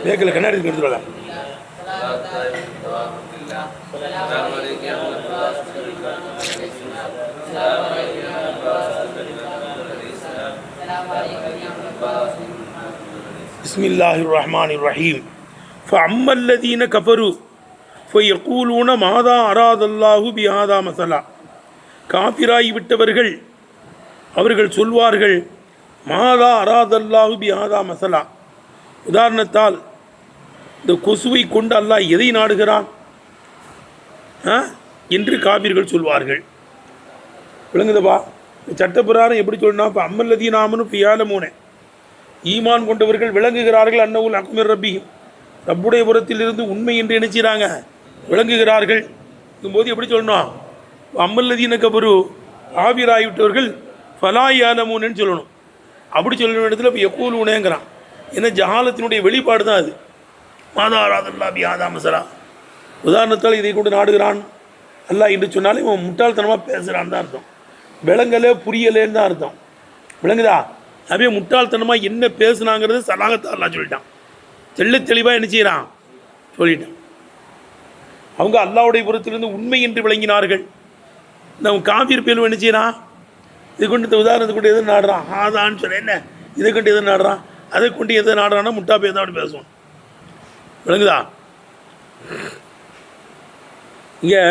பேக்கில் கண்ணாடி எடுத்துருவாங்க. பிஸ்மில்லாஹிர் ரஹ்மானிர் ரஹீம். ஃபஅம்மா அல்லதீன கஃபரு ஃபயகூலூன மாதா அராதல்லாஹு பிஹாதா மஸலா. காஃபிராகி விட்டவர்கள் அவர்கள் சொல்வார்கள், மாதா அராதல்லாஹு பிஹாதா மஸலா, உதாரணத்தால் இந்த கொசுவை கொண்டு அல்லாஹ் எதை நாடுகிறான் என்று காபிர்கள் சொல்வார்கள். விளங்குதப்பா? சட்டப்பிரகாரம் எப்படி சொல்லணும்? இப்போ அம்மல்லதீனாமனு பியாலமூனே, ஈமான் கொண்டவர்கள் விளங்குகிறார்கள், அன்னவுல் அக்மிர் ரப்பியும், ரப்புடைய புறத்திலிருந்து உண்மை என்று நினைச்சாங்க, விளங்குகிறார்கள். இருக்கும்போது எப்படி சொல்லணும்? அம்மல்லதீன கபரு, ஆபிராகிவிட்டவர்கள் ஃபலாயாலமூன்னு சொல்லணும். அப்படி சொல்லணும் இடத்துல இப்போ யக்கூலூனேங்கிறான். ஏன்னா ஜஹாலத்தினுடைய வெளிப்பாடு தான் அது. மாதாராதல்லா பிஹாதா மஸலா, உதாரணத்தால் இதை கொண்டு நாடுகிறான் அல்லாஹ் என்று சொன்னாலும் இவன் முட்டாள்தனமாக பேசுகிறான்னு தான் அர்த்தம். விளங்கலே புரியலேன்னு தான் அர்த்தம். விளங்குதா? அப்படியே முட்டாள்தனமாக என்ன பேசுனாங்கிறது சலாகத்தை அல்லாஹ் சொல்லிட்டான். தெளிவாக என்ன செய்கிறான்? சொல்லிட்டான். அவங்க அல்லாஹ்வுடைய புறத்திலிருந்து உண்மை என்று விளங்கினார்கள். நம்ம காபீர் பேர் என்ன செய்யறான்? இதை கொண்டு உதாரணத்தை கொண்டு எதை நாடுறான்? ஆதான்னு சொல்ல என்ன, இதை கொண்டு எதை நாடுறான், அதை கொண்டு எதை நாடுறான்னா முட்டா பேர் தான் அப்படி பேசுவான். விளங்குதா? இங்கே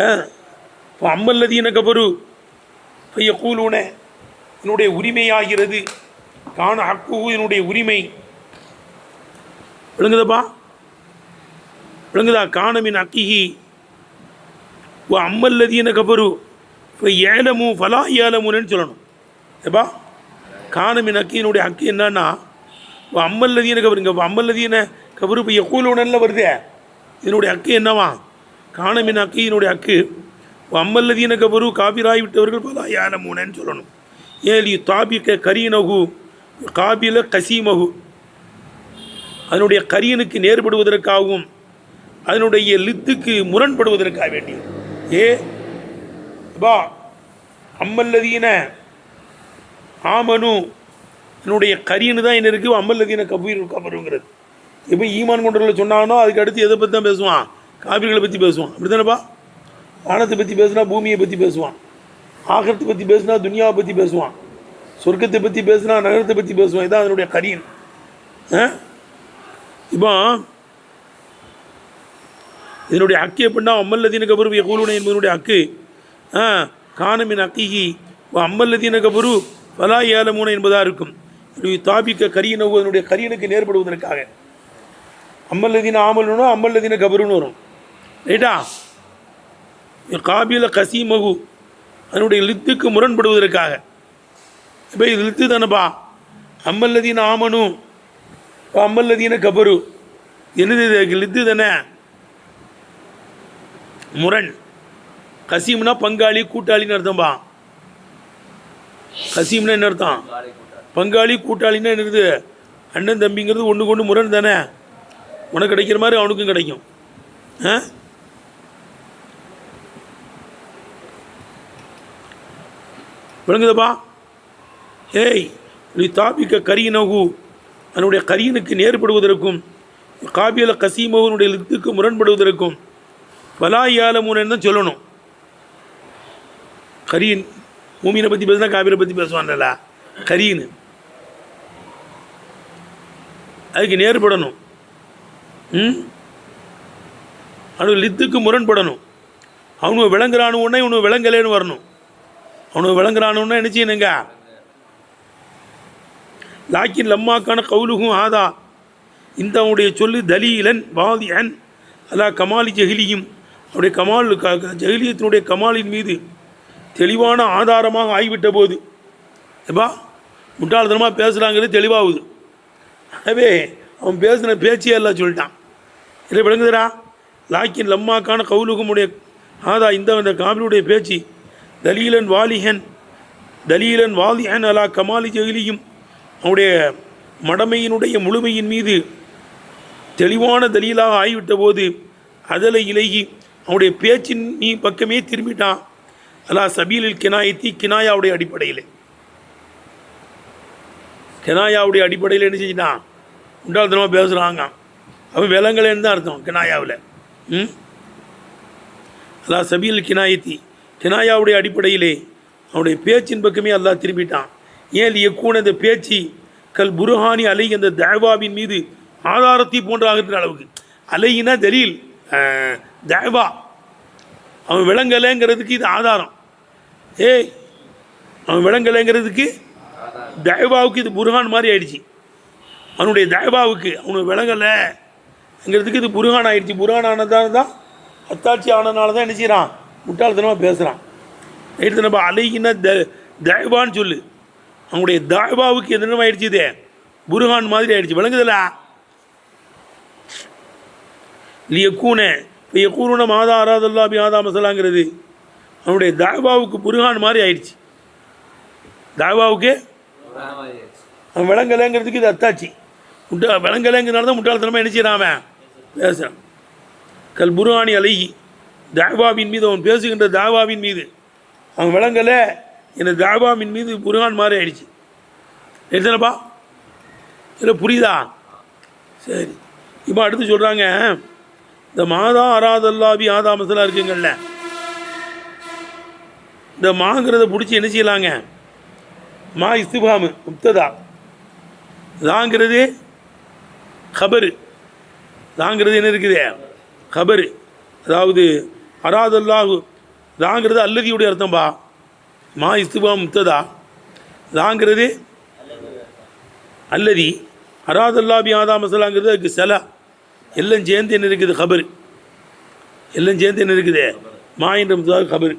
அம்மல்லதீன கபரு ஃபயகூலூன, என்னுடைய உரிமையாகிறது, காண ஹக்கு, என்னுடைய உரிமை. விளங்குதப்பா? விளங்குதா? காணமின் அக்கிஹி அம்மல்லதீன கபரு ஏலமு ஃபலா ஏலமுன்னு சொல்லணும். ஏப்பா, காணமின் அக்கியினுடைய ஹக்கு என்னன்னா அம்மல்லதீன கபரு, இங்கே அம்மல்லதீன கபரு இப்போ யக்கூலூனல்ல வருதே, இதனுடைய ஹக்கு என்னவா? காணமின் அக்கியினுடைய ஹக்கு அம்மல்லதீன கபரு, காபிராகி விட்டவர்கள் ஃபலா ஏலமுன்னு சொல்லணும். ஏலி தாபிக்க கரீனகு காபில கசீமகு, அதனுடைய கரியனுக்கு நேர்படுவதற்காகவும் அதனுடைய லித்துக்கு முரண்படுவதற்காக வேண்டி. பா அம்மல்லதீன ஆமனு, என்னுடைய கரியனு தான் என்ன இருக்குது, அம்மல்லதீன கபீர் கபருங்கிறது. இப்போ ஈமான் கொண்டவர்களை சொன்னானோ அதுக்கு அடுத்து எதை பற்றி தான் பேசுவான்? காபீர்களை பற்றி பேசுவான். அப்படி தானேப்பா? வானத்தை பற்றி பேசுனா பூமியை பற்றி பேசுவான், ஆகரத்தை பற்றி பேசுனா துனியாவை பற்றி பேசுவான், சொர்க்கத்தை பற்றி பேசுனா நகரத்தை பற்றி பேசுவான். இதான் அதனுடைய கரியன். இப்போ இதனுடைய ஹக்கு எப்படின்னா அம்மல்லதீன கபரு யகூலூன என்பதனுடைய ஹக்கு காணமின் அக்கிஹி அம்மல்லதீன கபரு ஃபலா ஏலமூன என்பதாக இருக்கும். தாபிக்க கரியனவு, அதனுடைய கரியனுக்கு நேர்படுவதற்காக. அம்மல்லதீன ஆமலுனோ அம்மல்லதீன கபருன்னு வரும். ரைட்டா? காபில கசீமகு, அதனுடைய லித்துக்கு முரண்படுவதற்காக. இப்போ இது லித்து தானேப்பா? அம்மல்லதீன ஆமனு அம்மல்லதீன கபரு என்னது? லித்து தானே, முரண். கசீம்னா பங்காளி கூட்டாளின்னு அர்த்தம்பா. கசீம்னா என்ன அர்த்தம்? பங்காளி கூட்டாளின்னா என்னது? அண்ணன் தம்பிங்கிறது ஒன்று கொண்டு முரண் தானே. உனக்கு கிடைக்கிற மாதிரி அவனுக்கும் கிடைக்கும். விளங்குதப்பா? ஏய் நீ தாபிக்க கரியனகு, அதனுடைய கரியனுக்கு நேர்படுவதற்கும் காபியல கசீமவனுடைய லித்துக்கு முரண்படுவதற்கும் ஃபலா ஏலமூன்னு தான் சொல்லணும். கரீன் மூமினை பற்றி பேசுனா காபிரை பற்றி பேசுவான்ல, கரீன். அதுக்கு நேர்படணும். அவனுக்கு லித்துக்கு முரண்படணும். அவனுக்கு விளங்குறானுன்னா இவனுக்கு விளங்கலேன்னு வரணும். அவனுக்கு விளங்குறானுன்னா என்ன செய்யணுங்க? லாக்கின் லம்மாக்கான கவுலுகும் ஆதா, இந்த அவனுடைய சொல்லு தலீலன் வாதியன் அல்லா கமாலி ஜஹிலியும், அவருடைய கமால் ஜஹிலியத்தினுடைய கமாலின் மீது தெளிவான ஆதாரமாக ஆகிவிட்ட போது, எப்பா முட்டாள்தனமாக பேசுகிறாங்கிறது தெளிவாகுது. எனவே அவன் பேசின பேச்சே எல்லாம் சொல்லிட்டான். இல்லை விளங்குதுரா? லாக்கின் லம்மாக்கான கவுலுகமுடைய ஆதா, இந்த காபிலுடைய பேச்சு தலீலன் வாலிஹன் அலா கமாலி ஜஹிலியும், அவனுடைய மடமையினுடைய முழுமையின் மீது தெளிவான தலீலாக ஆகிவிட்ட போது அதில் இலகி அவனுடைய பேச்சின் நீ பக்கமே திரும்பிட்டான். அலா சபீலில் கினாயத்தி, கினாயாவுடைய அடிப்படையில். கினாயாவுடைய அடிப்படையில் என்ன செஞ்சிட்டான், முட்டாள்தனமாக பேசுகிறாங்க. அவன் விலங்கலேன்னு தான் அர்த்தம் கினாயாவில். அல்லாஹ் சபீல் கினாயத்தி, கினாயாவுடைய அடிப்படையிலே அவனுடைய பேச்சின் பக்கமே அல்லாஹ் திரும்பிட்டான். ஏன் எக்கூன இந்த பேச்சு கல் புருஹானி அலை அந்த தஅவாவின் மீது ஆதாரத்தை போன்றாகிற அளவுக்கு. அலையினா தலீல், தஅவா அவன் விளங்கலைங்கிறதுக்கு இது ஆதாரம். அவன் விளங்கலைங்கிறதுக்கு தஅவாவுக்கு இது புருஹான் மாதிரி ஆயிடுச்சு. அவனுடைய தஅவாவுக்கு அவனுக்கு விளங்கலைங்கிறதுக்கு இது புருஹான் ஆயிடுச்சு. புருஹான் ஆனதால் தான் அத்தாட்சி ஆனதுனால தான் என்ன செய்கிறான், முட்டாள்தனமாக பேசுகிறான். எடுத்து நம்ம அலையினா தஅவான்னு சொல்லு. அவனுடைய தஅவாவுக்கு எதிரமாக ஆயிடுச்சு, இது புருஹான் மாதிரி ஆயிடுச்சு. விளங்குதில்ல? லியக்கூன இப்போ யக்கூன மாதா அராதல்லா பி ஆதா மசலாங்கிறது அவனுடைய தஅவாவுக்கு புருஹான் மாதிரி ஆயிடுச்சு. தஅவாவுக்கு அவன் விளங்கலைங்கிறதுக்கு இது அத்தாட்சி. விளங்கலைங்கிறனால தான் முட்டாள்தனமாக என்ன செய்யறான், அவன் பேசுகிறான். கல் புருஹானி அலைஹி, தஅவாவின் மீது அவன் பேசுகின்ற தஅவாவின் மீது அவன் விளங்கலை, இந்த தஅவாவின் மீது புருஹான் மாதிரி ஆயிடுச்சு. எடுத்தனப்பா இல்லை, புரியுதா? சரி, இப்போ அடுத்து சொல்கிறாங்க, இந்த மாதா அராதல்லாபி ஆதா மசலா இருக்குங்கள்ல, இந்த மாங்கிறத பிடிச்சி என்ன செய்யலாங்க, மா இஸ்திஃபாமு முப்ததா, தாங்கிறது கபரு, தாங்கிறது என்ன இருக்குது, கபரு. அதாவது அராதல்லாஹு தாங்கிறது அல்லதியுடைய அர்த்தம்பா. மா இஸ்திஃபாம் முப்ததா, தாங்கிறது அல்லதி, அராதல்லாபி ஆதா மசலாங்கிறது அதுக்கு சலா, எல்லாம் சேர்ந்து என்ன இருக்குது, கபரு. எல்லாம் சேர்ந்து என்ன இருக்குது, மா என்ற முப்ததா கபரு.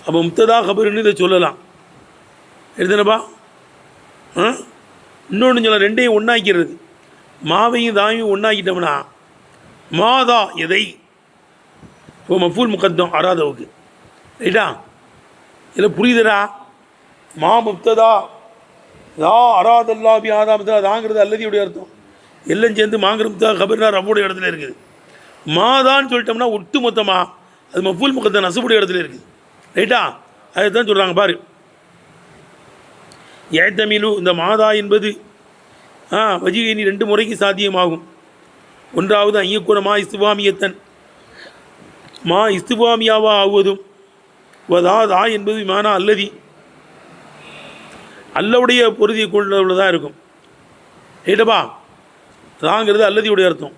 அப்போ முப்ததா கபருன்னு இதை சொல்லலாம். எழுதுனப்பா. இன்னொன்று சொல்ல, ரெண்டையும் ஒன்றாக்கிறது. மாவையும் தாவையும் ஒன்றாக்கிட்டோம்னா மாதா எதை, இப்போ மஃபூல் முகத்தம் அராதவுக்கு, ரைட்டா? இதில் புரியுதுடா? மா முப்ததா தா அராதல்லா பி ஆதா முப்ததா, தாங்கிறது அல்லதியுடைய அர்த்தம். எல்லாம் சேர்ந்து மாங்கிற முப்ததா கபர்னா ரஃபுடைய இடத்துல இருக்குது. மாதான்னு சொல்லிட்டோம்னா ஒட்டு மொத்தமாக அது மஃபூல் முகத்தம் நசுபுடைய இடத்துல இருக்குது, ரைட்டா? அதை தான் சொல்கிறாங்க பாரு. ஏத்தமிழு, இந்த மாதா என்பது வஜிகனி 2 முறைக்கு சாத்தியமாகும். ஒன்றாவது ஐயக்கூட மா இஸ்திஃபாமியத்தன், மா இஸ்திஃபாமியாவா ஆகுவதும், வதா என்பது விமானா அல்லதி, அல்லவுடைய பொருதியை கொண்டுள்ளதாக இருக்கும், ரைட்டப்பா? தாங்கிறது அல்லதியுடைய அர்த்தம்.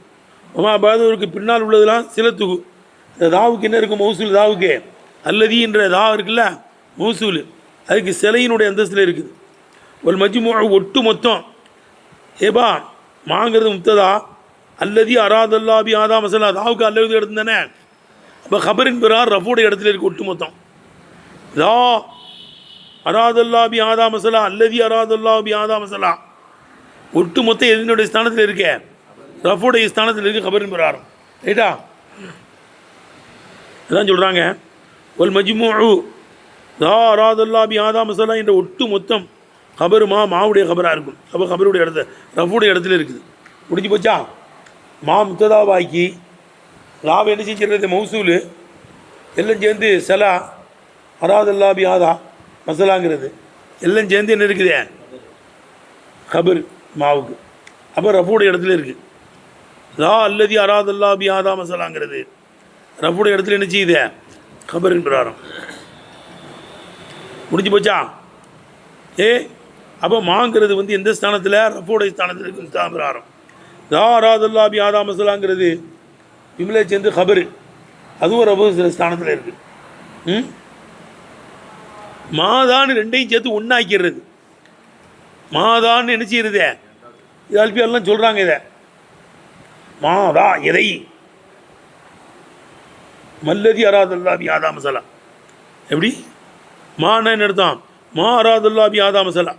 பாதவருக்கு பின்னால் உள்ளதெல்லாம் சிலத்துகு. இந்த தாவுக்கு என்ன இருக்கும், மௌசூல் தாவுக்கு அல்லதி என்ற தா இருக்குல்ல, மௌசூல், அதுக்கு சிலையினுடைய அந்தஸ்தில் இருக்குது. ஒரு மஜ்மூ ஒட்டு மொத்தம். ஏபா மாங்கிறது முப்ததா, அல்லதி அராதல்லா பி ஆதா மசலா, தாவுக்கு அல்லது இடத்து தானே. அப்போ கபரின் பிறார் ரஃபுடைய இடத்துல இருக்குது ஒட்டு மொத்தம். தா அராதல்லா பி ஆதா மசலா, அல்லதி அராதல்லா பி ஆதா மசலா, ஒட்டு மொத்தம் எதனுடைய ஸ்தானத்தில் இருக்க, ரஃபுடைய ஸ்தானத்தில் இருக்குது கபரின் பிறாரம், ரைட்டா? அதான் சொல்கிறாங்க, ஒல் மஜ்மூ தா அராதல்லா பி ஆதா மசலா என்ற ஒட்டு மொத்தம் கபரு மாவுடைய கபராக இருக்கும். அப்போ கபருடைய இடத்துல ரஃபுடைய இடத்துல இருக்குது. முடிஞ்சு போச்சா? மா முத்ததாவாக்கி லாவை என்ன செஞ்சிருக்கிறது, மௌசூல், எல்லாம் சேர்ந்து சலா அராதல்லா பி ஆதா மசலாங்கிறது எல்லாம் சேர்ந்து என்ன இருக்குது, கபர் மாவுக்கு. அப்போ ரஃபுடைய இடத்துல இருக்குது. லா அல்லதி அராதல்லா பி ஆதா மசலாங்கிறது ரஃபுடைய இடத்துல என்ன செய்யுது, கபரின் பிராரம். முடிஞ்சு போச்சா? அப்போ மாங்கிறது வந்து எந்த ஸ்தானத்தில், ரஃபுடைய ஸ்தானத்தில் இருக்குது பிராரம். லா அராதல்லா பி ஆதா மசலாங்கிறது இம்லே சேர்ந்து கபரு, அதுவும் ரஃபு ஸ்தானத்தில் இருக்குது. மாதான்னு ரெண்டையும் சேர்த்து ஒன்றாக்கிறது. மாதான்னு என்ன செய்யறது, இது அல்பியெல்லாம் சொல்கிறாங்க. இதை மாதா எதை, மல்லதி அராதல்லா பி ஆதா மசலா, எப்படி மான என்ன அர்த்தம், மா அராதல்லா பி ஆதா மசலா,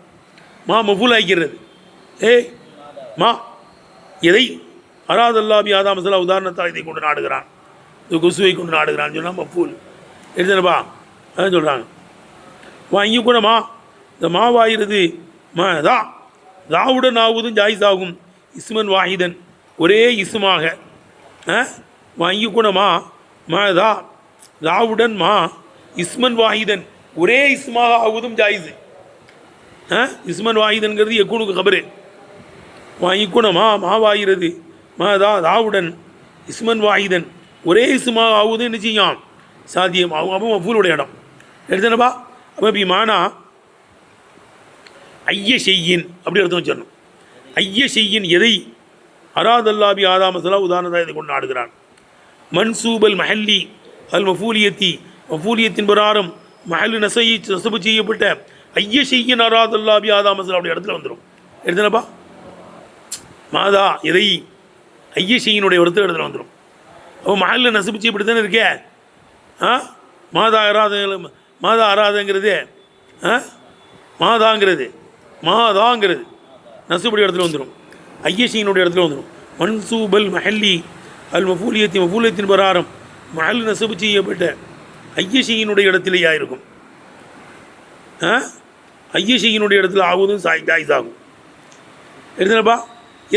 மா மஃபூல் ஆக்கிறது. மா எதை அராதல்லா பி ஆதா மசலா, உதாரணத்தால் இதை கொண்டு நாடுகிறான், இது கொசுவை கொண்டு நாடுகிறான்னு சொன்னால் மஃபூல் எழுதுனப்பா. அதான் சொல்கிறாங்க. இங்கே கூட மா, இந்த மாவாகிறது மா தா, தாவுடன் ஆகுவதும் ஜாயிஸ் ஆகும். இஸ்மன் வாஹிதன், ஒரே இஸ்மாக. இங்கே கூட மா தா, தாவுடன் மா இஸ்மன் வாஹிதன், ஒரே இஸ்மாக ஆகுவதும் ஜாயிஸு. இஸ்மன் வாஹிதன்கிறது எக்கூனுக்கு கபரு வாங்கிக்குணமா மாவாகிறது தாவுடன் இஸ்மன் வாஹிதன் ஒரே இஸ்மா ஆகுது என்ன செய்யும் சாத்தியம் ஆகும். அப்போ மஃபூலுடைய இடம் எடுத்தனப்பா. அப்போ இப்போ மானா ஐய செய்யின் அப்படி அர்த்தம் வச்சிடணும். ஐய செய்யின் எதை அராதல்லாபி ஆதாமசலா உதாரணதாக இதை கொண்டு ஆடுகிறான். மன்சூபல் மஹல்லி அல் மஃபூலியத்தின் பிரகாரம் மஹல்லு நசபு செய்யப்பட்ட ஐய செய்யின் அராதல்லாபி ஆதாமசலா அப்படி இடத்துல வந்துடும். எடுத்தனப்பா மாதா எதை ஐய செய்யினுடைய இடத்துல வந்துடும். அப்போ மஹல்ல நசபு செய்யப்பட்டு தானே இருக்கே. மாதா அராதங்கிறது மாதாங்கிறது நசுபடி இடத்துல வந்துடும். ஐயசியினுடைய இடத்துல வந்துடும். மன்சூபல் மஹல்லி அல் மஃபூலியத்தின் பிரகாரம் மஹல் நசுபு செய்யப்பட்ட ஐயசியினுடைய இடத்திலேயா இருக்கும். ஐயசியினுடைய இடத்துல ஆகுதும் ஜாயிஸாகும். எடுத்துனப்பா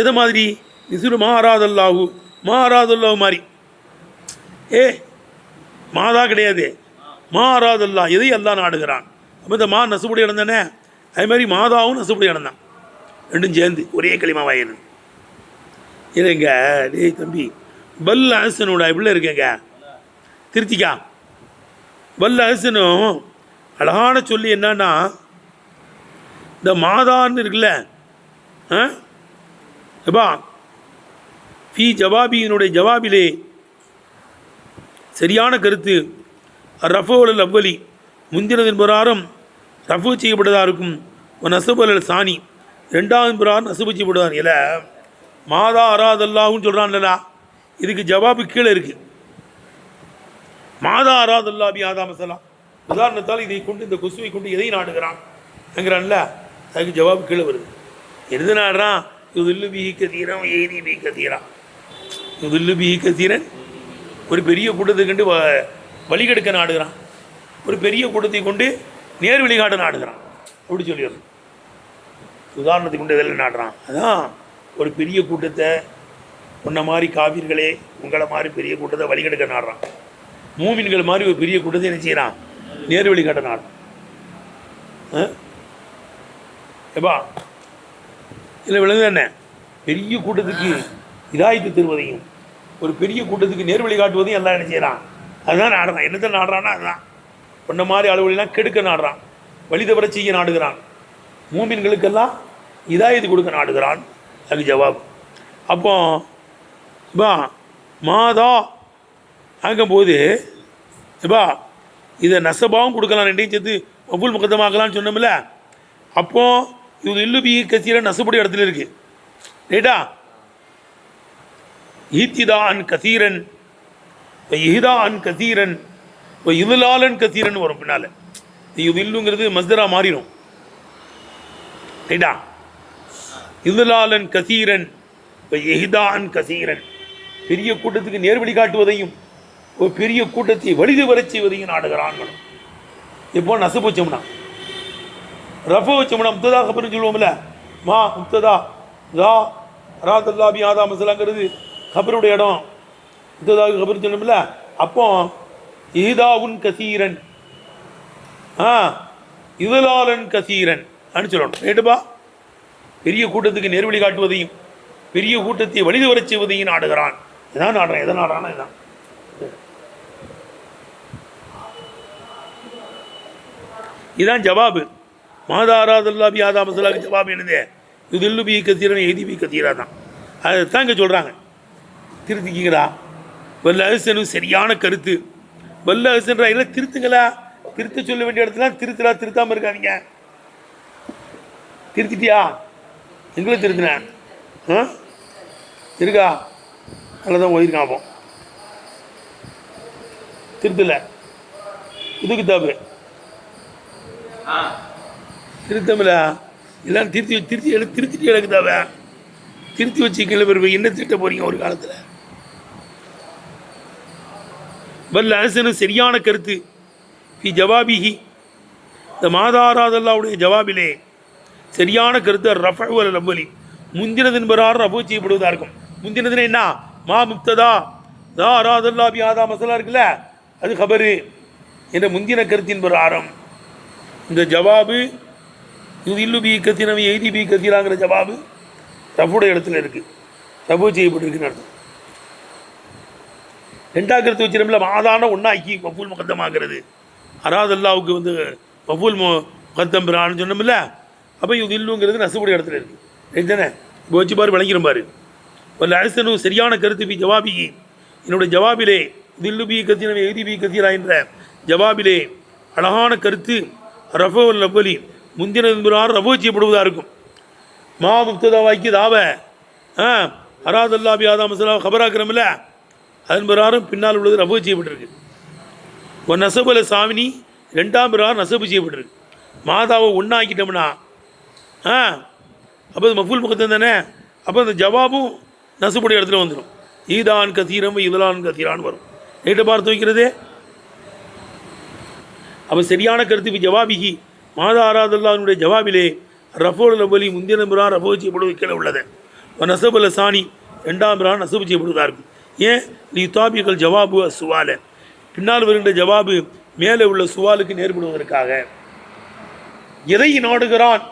எதை மாதிரி நிசுரு மாறாதல்லாஹு மாதிரி மாதா கிடையாது மாறாதல்லா எதை எல்லாம் நாடுகிறான். அப்போ இந்த நசுபுடைய இடம் தானே. அது மாதிரி மாதாவும் நசுபுடைய இடம் தான். ரெண்டும் சேர்ந்து ஒரே களிமாவாயிரு இல்லைங்க. டேய் தம்பி பல் அஹசனோட இப்படில இருக்கேங்க திருத்திக்கா. பல் அஹசனும் அழகான சொல்லி என்னன்னா இந்த மாதான்னு இருக்குல்ல எப்பா ஃபி ஜவாபியினுடைய ஜவாபிலே சரியான கருத்து ரஃபோல் அவ்வலி முந்தினதின் பிரகாரம் ரஃபு செய்யப்பட்டதாக இருக்கும். நசுப் அல் சானி ரெண்டாவது பிரகாரம் நசுபு செய்யப்படுவார். இல்லை மாதா அராதல்லாஹுன்னு சொல்கிறான்லா இதுக்கு ஜவாபு கீழே இருக்குது. மாதா அராதல்லாபி ஆதா மசலா உதாரணத்தால் இதை கொண்டு இந்த கொசுவை கொண்டு எதை நாடுகிறான் என்கிறான்ல அதுக்கு ஜவாபு கீழே வருது. எது நாடுறான் இது பிஹி கதீரன் எய்தி பி கதீரன் இது பிஹி கதீரன் ஒரு பெரிய கூட்டத்தை கொண்டு வழிகெடுக்க நாடுகிறான். ஒரு பெரிய கூட்டத்தை கொண்டு நேர் வழிகாட்ட நாடுகிறான். அப்படி சொல்லிடுறோம். உதாரணத்துக்கு கொண்டு எதில் நாடுறான். அதான் ஒரு பெரிய கூட்டத்தை உன்ன மாதிரி காவிர்களே உங்களை மாதிரி பெரிய கூட்டத்தை வழிகெடுக்க நாடுறான். மூமின்கள் மாதிரி ஒரு பெரிய கூட்டத்தை என்ன செய்யறான் நேர் வழிகாட்ட நாடுறான். எப்பா இல்லை விளங்கு என்ன பெரிய கூட்டத்துக்கு இதாயத்து தருவதையும் ஒரு பெரிய கூட்டத்துக்கு நேர் வழி காட்டுவதையும் எல்லாம் என்ன செய்யறான் அதுதான் நாடுறான். என்னத்தை நாடுறான்னா அதுதான் ஒன்றை மாதிரி அளவுலாம் கெடுக்க நாடுறான். வழி தவற செய்ய நாடுகிறான். மூமின்களுக்கெல்லாம் இதாயத்து கொடுக்க நாடுகிறான். அதுக்கு ஜவாப். அப்போ பா மாதா ஆகும்போது எப்பா இதை நசபாவும் கொடுக்கலாம் ரெண்டையும் சேர்த்து மஃபூல் முகத்தமாக்கலான்னு சொன்னோம்ல. அப்போது இது இல்லுபி கசீர நசுபடி இடத்துல இருக்குது ரைட்டா. ஈத்திதான் கசீரன் இஹிதான் கசீரன் இதுலாலன் கசீரன் வரும் பின்னால். இது இல்லுங்கிறது மஸ்தரா மாறிடும் ரைட்டா. இதுலாலன் கசீரன் எஹிதான் கசீரன் பெரிய கூட்டத்துக்கு நேர்வழி காட்டுவதையும் ஒரு பெரிய கூட்டத்தை வலிது வரச் செய்வதையும் நாடுகிறான். இப்போ நசுப்பு வச்சோம்னா ரஃபு வச்சோம்னா முப்ததா கபர்னு சொல்லுவோம்ல. மா முப்ததா தா அராதல்லாபி ஆதா மசலாங்கிறது கபருடைய இடம். முப்ததாவுக்கு கபர் சொல்லணும்ல. அப்போ ஈதாவுன் கசீரன் இதுலாலன் கசீரன் அப்படின்னு சொல்லணும் ரைட்டுப்பா. பெரிய கூட்டத்துக்கு நேர்வழி காட்டுவதையும் பெரிய கூட்டத்தை வலிது வரச் செய்வதையும் நாடுகிறான். இதான் நாடுறான். எதை நாடுறான்னா இதான். இதுதான் ஜவாபு. மாதாராதல்லாபி ஆதா மசலாக்கு ஜவாபு என்னது இது இல்லு பி கத்தீரன் எய்தி பி கத்தீரா தான். அதுதான் இங்கே சொல்கிறாங்க. திருத்திக்கிறா வல்ல அஹ்சனு சரியான கருத்து. வல்ல அஹ்சன்றா இல்லை திருத்துங்களா. திருத்த சொல்ல வேண்டிய இடத்துல திருத்தலா திருத்தாமல் இருக்காதீங்க. திருத்திட்டியா எங்களை திருத்தினேன் இருக்கா நல்லதான் ஓதிருக்கான். அப்போ திருத்தலை புது கித்தாபு திருத்தமில்ல எல்லாம் திருத்திட்டு எடுக்குதாவ திருத்தி வச்சு கீழே பெருமை என்ன திட்ட போறீங்க ஒரு காலத்தில். வல்ல அஹ்சனு சரியான கருத்து ஃபி ஜவாபிஹி இந்த மாதாராதல்லாவுடைய ஜவாபிலே சரியான கருத்து ரஃபு அல் அவ்வலி முந்தினதின் பிரகாரம் ரஃபு செய்யப்படுவதாக இருக்கும். முந்தினதுன்னு என்ன மா முப்ததா தா அராதல்லாபி ஆதா மசலா இருக்குல்ல அது கபரு என்ற முந்தின கருத்தின் பிரகாரம் இந்த ஜவாபு இது இல்லு பி கத்தினவை எய்தி பி கத்திராங்கிற ஜவாபு ரஃபுடைய இடத்துல இருக்குது, ரஃபு செய்யப்பட்டிருக்குன்னு அர்த்தம். ரெண்டாவது கருத்து வச்சிருமில்ல, மாதான ஒன்றாக்கி மஃபூல் முகத்தமாகிறது. அல்லாவுக்கு வந்து மஃபூல் முகத்தம் பெறான்னு சொன்னோம்ல, அப்போ இது இல்லுங்கிறது நசுபுடைய இடத்துல இருக்குது. ரெண்டுதானே இப்போ வச்சு பாரு, விளங்கிடும் பாரு. வல்ல அரசனு சரியான கருத்து பி ஜவாபி, என்னுடைய ஜவாபிலே தில்லு பி கத்தினவை எய்தி பி கத்திரா என்ற ஜவாபிலே அழகான கருத்து ரஃபோல் அவ்வலி முந்தின ரஃபோ செய்யப்படுவதாக இருக்கும். மா முப்ததாவாக்கி தாவ அல்லாபி ஆதா மசலா கபராக்கிறமில்ல, அதன் பிரகாரம் பின்னால் உள்ளது ரஃபோ செய்யப்பட்டிருக்கு. ஒரு நசபுல சாமினி ரெண்டாம் பிரகாரம் நசபு செய்யப்பட்டிருக்கு. மாதாவை ஒன்றாக்கிட்டோம்னா அப்போ அது மஃபூல் முகத்தம் தானே, அப்போ அந்த ஜவாபும் நசுபுடைய இடத்துல வந்துடும். ஈதான் கத்தீரம் இதலான் கத்தீரான்னு வரும். நேற்று பார்த்து வைக்கிறதே. அப்போ சரியான கருத்து ஜவாபிகி மாதா அல்லாஹ்வுடைய ஜவாபிலே ரஃபோல் அவ்வலி முந்தின பிரான் ரஃபோ செய்யப்படுவது கீழே உள்ளது. நசபுல சாணி ரெண்டாம் பிரான் நசபு செய்யப்படுவதாக இருக்கும். ஏன் நீ தாபிகள் ஜவாபு சுவால, பின்னால் வருகின்ற ஜவாபு மேலே உள்ள சுவாலுக்கு நேர்படுவதற்காக. எதை நாடுகிறான்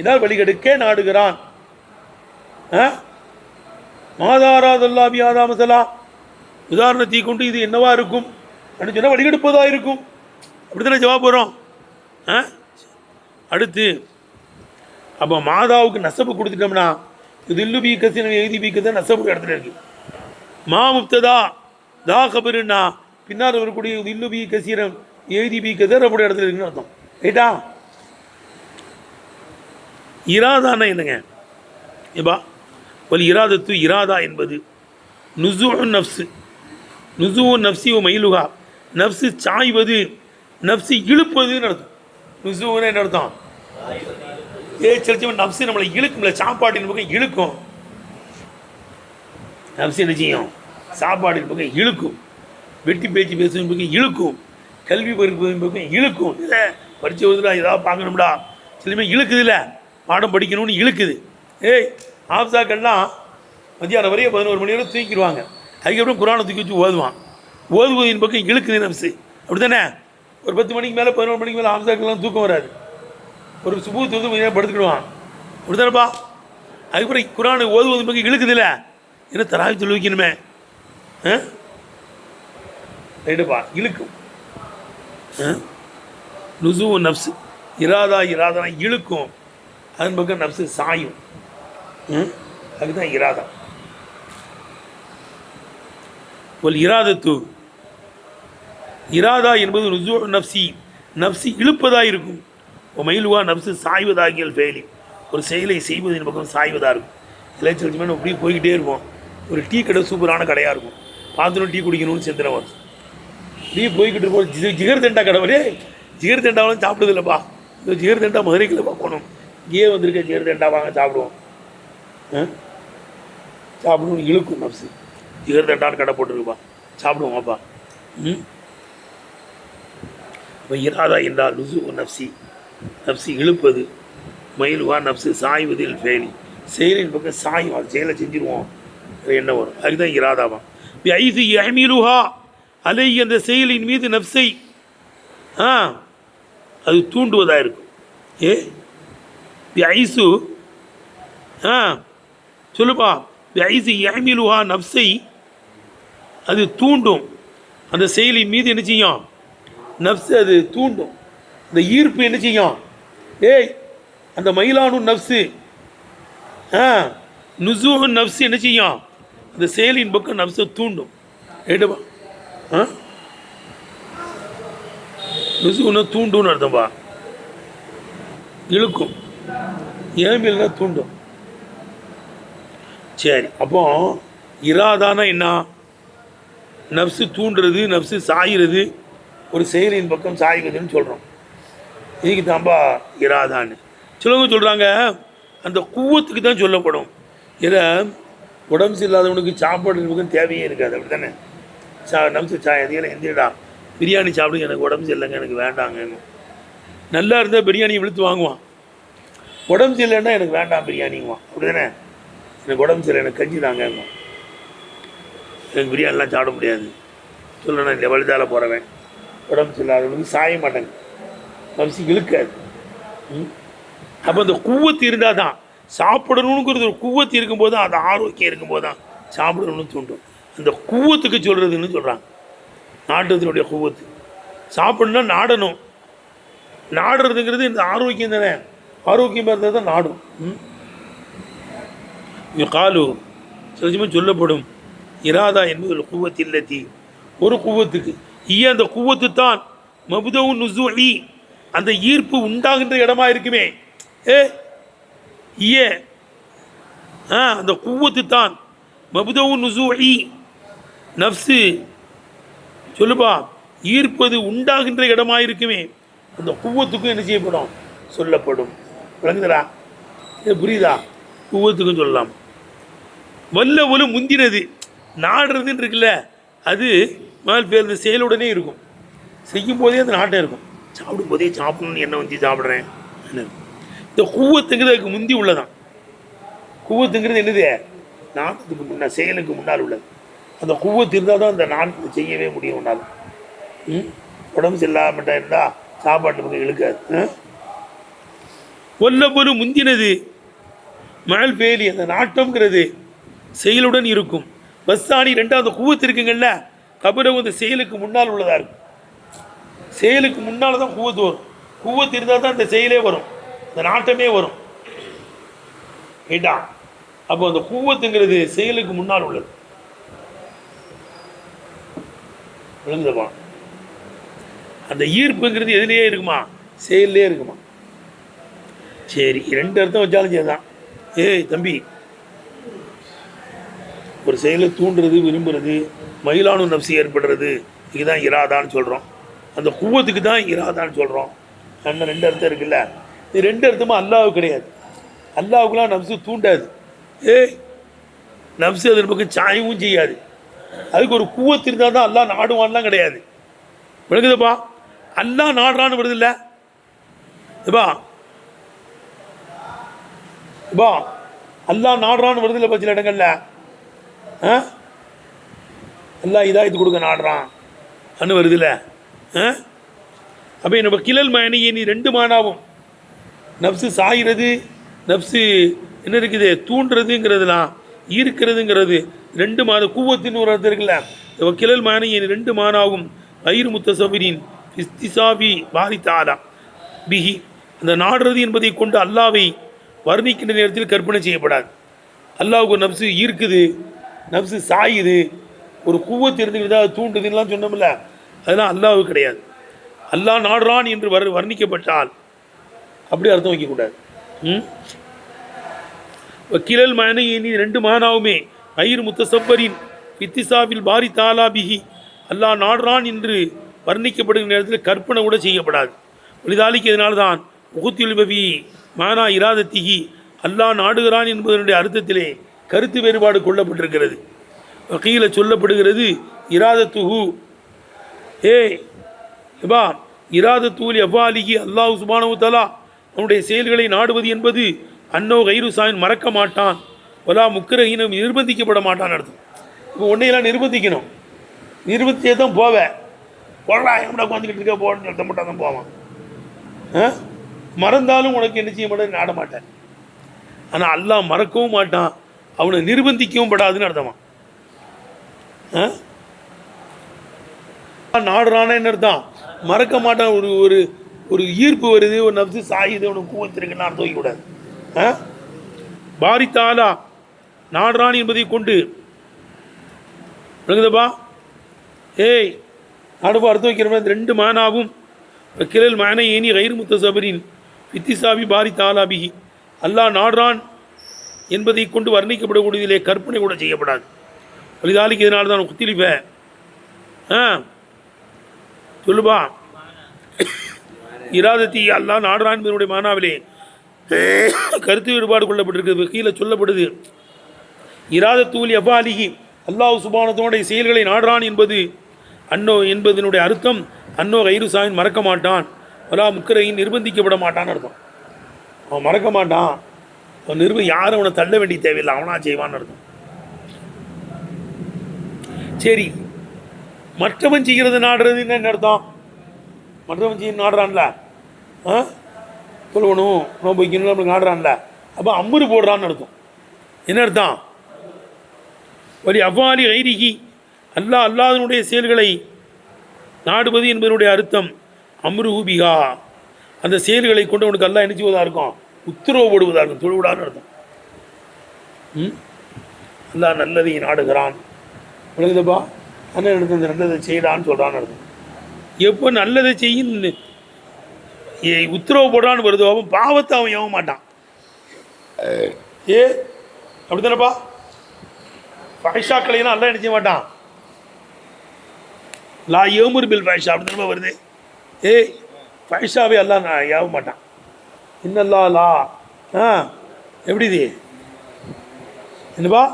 இதால் வழிகெடுக்க நாடுகிறான். மாதாராதல்லாபி ஆதாமசலா உதாரணத்தை கொண்டு இது என்னவா இருக்கும் அப்படின்னு சொன்னால் வழிகெடுப்பதாக இருக்கும். அப்படி தானே ஜவாப் வரும். அடுத்து அப்போ மாதாவுக்கு நசப்பு கொடுத்துட்டோம்னா இது இல்லு பி கசின எழுதி பி கதை நசப்பு இடத்துல இருக்கு. மா முப்ததா தா கபருன்னா பின்னால் வரக்கூடிய இல்லு பி கசீரம் எழுதி பி கதை ரப்புடைய இடத்துல இருக்குன்னு அர்த்தம். ரைட்டா? இராதானா என்னங்க ஏப்பா? ஒரு இராதத்து இராதா என்பது நுசு நப்சு, நுசு நப்சி ஓ மயிலுகா, நப்சு சாய்வது, நப்சு இழுப்பதுன்னு அர்த்தம். நுசுன்னு என்ன அர்த்தம்? சில நப்சு நம்மளை இழுக்கும்ல, சாப்பாட்டின் பக்கம் இழுக்கும். நப்சு என்ன செய்யும்? சாப்பாட்டின் பக்கம் இழுக்கும். வெட்டி பேச்சு பேசுவதன் பக்கம் இழுக்கும். கல்வி பறிப்பதன் பக்கம் இழுக்கும். இல்லை பரிச்சை வருதுடா, ஏதாவது பார்க்கணும்டா, சிலமே இழுக்குது. இல்லை பாடம் படிக்கணும்னு இழுக்குது. ஆப்சாக்கள்லாம் மத்தியானம் வரையும் 11 மணி வரை தூக்கிடுவாங்க. அதுக்கப்புறம் குரானை தூக்கி வச்சு ஓதுவான். ஓதுவதின் பக்கம் இழுக்குது நப்சு. அப்படி தானே? ஒரு 10 மணிக்கு மேலே 11 மணிக்கு மேலே ஆப்சாக்கள்லாம் தூக்கம் வராது. ஒரு சுபு தூத்து கொஞ்சம் படுத்துக்கிடுவான். அப்படி தானேப்பா? அதுக்கப்புறம் குரானை ஓதுவதின் பக்கம் இழுக்குது. இல்லை என்ன தராவி சொல்லி வைக்கணுமே. ரைட்டுப்பா, இழுக்கும். நுசு நப்சு இராதா இழுக்கும். அதன் பக்கம் நப்சு சாயும். அதுதான் இராதா. ஒரு இராதத்து இராதா என்பது ருஜு நப்சி, நப்சி இழுப்பதாக இருக்கும். மயிலுவா நப்சு சாய்வதாகியல் ஃபெயிலி, ஒரு செயலை செய்வதன் பக்கம் சாய்வதாக இருக்கும். இளைச்சல் அப்படியே போய்கிட்டே இருப்போம். ஒரு டீ கடை சூப்பரான கடையாக இருக்கும். பார்த்துணும் டீ குடிக்கணும்னு சிந்தனை வரும். டீ போய்கிட்டு இருப்போம். ஜிகர் தண்டா கடை வரே, ஜிகர் தண்டாவெல்லாம் சாப்பிடுது இல்லைப்பா. இந்த ஜிகர் தண்டா மதுரைக்குள்ள பார்க்கணும். இங்கே வந்திருக்க ஜிகர் தண்டா வாங்க சாப்பிடுவோம். சாப்பிடுவோம். இழுக்கும் நப்சு. ஜிகர் தண்டான்னு கடை போட்டுருக்குப்பா, சாப்பிடுவோம்ப்பா. இப்போ இராதா என்றால் லுசு நப்சி, நப்சி இழுப்பது. மயிலுவா நப்சு சாய்வதில் ஃபெயிலி, செயலின் பக்கம் சாயும். அது செயலை செஞ்சுருவோம். என்ன வரும்? அதுதான் இராதாவா. ஐசி அஹ்மீலுஹா அலை, அந்த செயலின் மீது நப்சை அது தூண்டுவதாக இருக்கும். ஐசு சொல்லுப்பா. ஐசி அஹ்மீலுஹா நப்சை அது தூண்டும். அந்த செயலின் மீது என்ன செய்யும்? நப்சு அது தூண்டும். அந்த ஈர்ப்பு என்ன செய்யும்? அந்த மயிலானு நப்சு நுசு நப்சு என்ன செய்யும்? அந்த செயலின் பக்கம் நப்சை தூண்டும். ஏடுப்பா, நுசுன்னு தூண்டுன்னு அர்த்தம்பா. இழுக்கும். ஏமில்னா தூண்டும். சரி, அப்போ இராதானா என்ன? நப்சு தூண்டுறது, நப்சு சாய்கிறது, ஒரு செயலின் பக்கம் சாய்வதுன்னு சொல்கிறோம். இதுக்கு தான்ப்பா இராதான்னு. சிலவங்க சொல்கிறாங்க அந்த கூவத்துக்கு தான் சொல்லப்படும். இதை உடம்பு சரியில்லாதவனுக்கு சாப்பாடு பக்கம் தேவையே இருக்காது. அப்படி தானே? நப்சு அதிகம் எந்திரடா பிரியாணி சாப்பிடுங்க, எனக்கு உடம்பு சரியில்லைங்க, எனக்கு வேண்டாங்கன்னு. நல்லா இருந்தால் பிரியாணியை விழுத்து வாங்குவான். உடம்பு சரியில்லைன்னா எனக்கு வேண்டாம் பிரியாணிங்குவான். அப்படி தானே? எனக்கு உடம்பு சரியில்லை, எனக்கு கஞ்சி தாங்கன்னு. எனக்கு பிரியாணிலாம் சாப்பிட முடியாது சொல்லணும். இல்லை வழுதால போகிறவன் உடம்பு சரியில்லாதவனுக்கு சாய மாட்டேங்க. நப்சு இழுக்காது. அப்போ அந்த குவத்து இருந்தால் தான் சாப்பிடணுங்கிறது ஒரு குவத்து இருக்கும்போது தான், அது ஆரோக்கியம் இருக்கும்போது தான் சாப்பிடணும்னு தூண்டும். அந்த குவத்துக்கு சொல்கிறதுன்னு சொல்கிறாங்க. நாட்டத்தினுடைய குவத்து சாப்பிடணும்னா நாடணும். நாடுறதுங்கிறது இந்த ஆரோக்கியம் தானே. ஆரோக்கியமாக இருந்தால் தான் நாடும். காலு சத்தியமாக சொல்லப்படும். இராதா என்பது ஒரு குவத்து இல்லத்தி, ஒரு குவத்துக்கு அந்த குவத்து தான் மபுதவும் நுசுலி, அந்த ஈர்ப்பு உண்டாகின்ற இடமா இருக்குமே. அந்த குவத்து தான் மபுதவும் நுசுலி, நஃப்ஸு சொல்லுப்பா, ஈர்ப்பது உண்டாகின்ற இடமா இருக்குமே. அந்த குவத்துக்கும் என்ன செய்யப்படும், சொல்லப்படும். விளங்குதா? புரியுதா? குவத்துக்கும் சொல்லலாம். வல்ல ஒலு முந்தினது, நாடுறதுன்னு இருக்குல்ல, அது மேல் பேர் செயலுடனே இருக்கும். செய்யும் போதே அந்த நாட்டம் இருக்கும். சாப்பிடும் போதே சாப்பிடணும்னு என்ன வந்து சாப்பிட்றேன். இந்த குவத்துங்கிறது அதுக்கு முந்தி உள்ளதான். குவத்துங்கிறது என்னது, நாட்டத்துக்கு முன்னால், செயலுக்கு முன்னால் உள்ளது. அந்த குவத்து இருந்தால் தான் அந்த நாட்டை செய்யவே முடியும். ஒன்றால் உடம்பு செல்லாமட்டா இருந்தால் சாப்பாட்டு பக்கம் இழுக்காது. ஒல்ல போல முந்தினது மேல் பேலி, அந்த நாட்டம்ங்கிறது செயலுடன் இருக்கும். பஸ்தானி ரெண்டாவது குவத்து இருக்குங்கள்ல, கபரம் அந்த செயலுக்கு முன்னால் உள்ளதா இருக்கும். செயலுக்கு முன்னால் தான் குவத்து வரும். குவத்து இருந்தால் தான் அந்த செயலே வரும், அந்த நாட்டமே வரும். ரைட்டா? அப்போ அந்த குவத்துங்கிறது செயலுக்கு முன்னால் உள்ளது. விளங்குதப்பா? அந்த ஈர்ப்புங்கிறது எதுலேயே இருக்குமா, செயல்லே இருக்குமா. சரி, ரெண்டு அர்த்தம் வச்சாலும் சரிதான். தம்பி, ஒரு செயலை தூண்டுறது, விரும்புறது, மயிலானு நப்சி ஏற்படுறது, இதுதான் இராதான்னு சொல்கிறோம். அந்த குவத்துக்கு தான் இராதான்னு சொல்கிறோம். அண்ணன் ரெண்டு அர்த்தம் இருக்குல்ல. இது ரெண்டு அர்த்தமாக அல்லாவுக்கு கிடையாது. அல்லாவுக்குலாம் நப்சு தூண்டாது. நப்சு அதன் பக்கம் சாயவும் செய்யாது. அதுக்கு ஒரு குவத்து இருந்தால் தான் அல்லா நாடுவான்லாம் கிடையாது. விளங்குதுப்பா? அல்லா நாடுறான்னு வருது இல்லை இப்பா, இப்பா அல்லா நாடுறான்னு வருது இல்லை சில இடங்கள்ல. அல்லா இதாயத்து கொடுக்க நாடுறான் அன்னு வருது இல்லை. அப்போ நம்ம கிளல் மயனியை நீ ரெண்டு மானாவும், நப்சு சாயிறது, நப்சு என்ன இருக்குது தூண்டுறதுங்கிறதுலாம், ஈர்க்கிறதுங்கிறது ரெண்டு மாத கூவத்தின் ஒரு அர்த்தம் இருக்குல்ல. கிளல் மயனியை ரெண்டு மானாவும் ஐரு முத்தசபிரின் இஸ்திசாபி பாரித்தாலா பிஹி, அந்த நாடுறது என்பதை கொண்டு அல்லாவை வர்ணிக்கின்ற நேரத்தில் கற்பனை செய்யப்படாது. அல்லாவுக்கு ஒரு நப்சு ஈர்க்குது, நப்சு சாயுது, ஒரு கூவத்து இருந்துக்கிட்டு அது தூண்டுதுன்னெலாம் சொன்னோம்ல, அதெல்லாம் அல்லாவுக்கு கிடையாது. அல்லாஹ் நாடுறான் என்று வர்ணிக்கப்பட்டால் அப்படி அர்த்தம் வைக்கக்கூடாது. வக்கீலல் மயனி ரெண்டு மானாவுமே ஐர் முத்தசப்பரின் இத்திசாவில் பாரி தாலா பிஹி, அல்லாஹ் நாடுறான் என்று வர்ணிக்கப்படுகிற நேரத்தில் கற்பனை கூட செய்யப்படாது. வலிதாலிக்கு இதனால்தான் முகத்தில் பவி மானா இராதத்திகி, அல்லாஹ் நாடுகிறான் என்பதனுடைய அர்த்தத்திலே கருத்து வேறுபாடு கொள்ளப்பட்டிருக்கிறது. வக்கீல சொல்லப்படுகிறது இராதத்துஹு, எப்பா இராதத்தூலி அவ்வாலிகி, அல்லாஹ் சுப்ஹானஹு வ தஆலா அவனுடைய செயல்களை நாடுவது என்பது அன்னோ கைரு சாயின் மறக்க மாட்டான், வலா முக்கிரஹீனம் நிர்பந்திக்கப்பட மாட்டான் அர்த்தம். இப்போ ஒன்றையெல்லாம் நிர்பந்திக்கணும், நிர்பந்திச்சே தான் போவேன். போடா எவ்வளோ உட்காந்துக்கிட்டு இருக்க போடன்னு சொல்லிட்ட மட்டும் தான் போவான். மறந்தாலும் உனக்கு என்ன செய்ய மாட்டேன், நாட மாட்டேன். ஆனால் அல்லாஹ் மறக்கவும் மாட்டான், அவனை நிர்பந்திக்கவும் படாதுன்னு அர்த்தமா. நாடுறானா என்ன அர்த்தம், மறக்க மாட்டான். ஒரு ஒரு ஒரு ஈர்ப்பு வருது, ஒரு நப்சு சாயுது, அவனுக்கு கூவத்திருக்குன்னு அர்த்தம் வைக்கக்கூடாது. பாரித்தாலா நாடுறான் என்பதை கொண்டு விளங்குதப்பா. நாடுபா அர்த்தம் வைக்கிற மாதிரி ரெண்டு மானாவும் கிளல் மானை ஏனி கைர் முத்தசபரின் வித்திசாபி பாரி தாலாபிஹி, அல்லாஹ் நாடுறான் என்பதை கொண்டு வர்ணிக்கப்படக்கூடியதிலே கற்பனை கூட செய்யப்படாது. வலிதாலிக்கு இதனால தான் குத்திலிப்ப சொல்லுப்பா. இராதத்தி அல்லாஹ் நாடுறான் என்பதனுடைய மானாவிலே கருத்து வேறுபாடு கொள்ளப்பட்டிருக்கிறது. கீழே சொல்லப்படுது இராதத்தூலி அவ்வாலிகி, அல்லாஹ் சுப்ஹானஹு செயல்களை நாடுறான் என்பது அன்னோ என்பதனுடைய அர்த்தம் அன்னோ கைரு சாயின் மறக்க மாட்டான், வலா முக்கரையின் நிர்பந்திக்கப்பட மாட்டான்னு அர்த்தம். அவன் மறக்க மாட்டான், அவன் யாரும் அவனை தள்ள வேண்டிய தேவையில்லை, அவனா செய்வான்னு அர்த்தம். சரி, மற்றவன் செய்கிறது நாடுறதுன்னு என்ன அர்த்தம்? மற்றவன் செய்ய நாடுறான்ல, சொல்லணும் நோன்பு வைக்கணும் நம்மளுக்கு ஆடுறான்ல, அப்போ அம்புரு போடுறான்னு அர்த்தம். என்ன அர்த்தம்? வலி அவ்வாலி ஐரிகி, அல்லாஹ் அல்லாஹ்வினுடைய செயல்களை நாடுவது என்பதனுடைய அர்த்தம் அம்ரு ஊபிகா, அந்த செயல்களை கொண்டு உனக்கு அல்லாஹ் என்ன செய்வதாக இருக்கும்? உத்தரவு போடுவதாக இருக்கும், தொழுவிடான்னு அர்த்தம். அல்லாஹ் நல்லதை நாடுகிறான், விளங்குதப்பா? அண்ணன் எடுத்து அந்த நல்லதை செய்யலான்னு சொல்கிறான்னு அர்த்தம். எப்போ நல்லதை செய்யும் உத்தரவு போடுறான்னு வருதோ அவன் பாவத்தை அவன் ஏவ மாட்டான். அப்படி தானேப்பா? ஃபைஷாக்களையெல்லாம் அல்ல என்ன செய்ய மாட்டான். லா ஏமுர் பில் ஃபைஷா அப்படி தானே வருது. ஃபைஷாவே எல்லாம் நான் ஏவ மாட்டான். இன்னல்லா லா எப்படி இது என்னப்பா?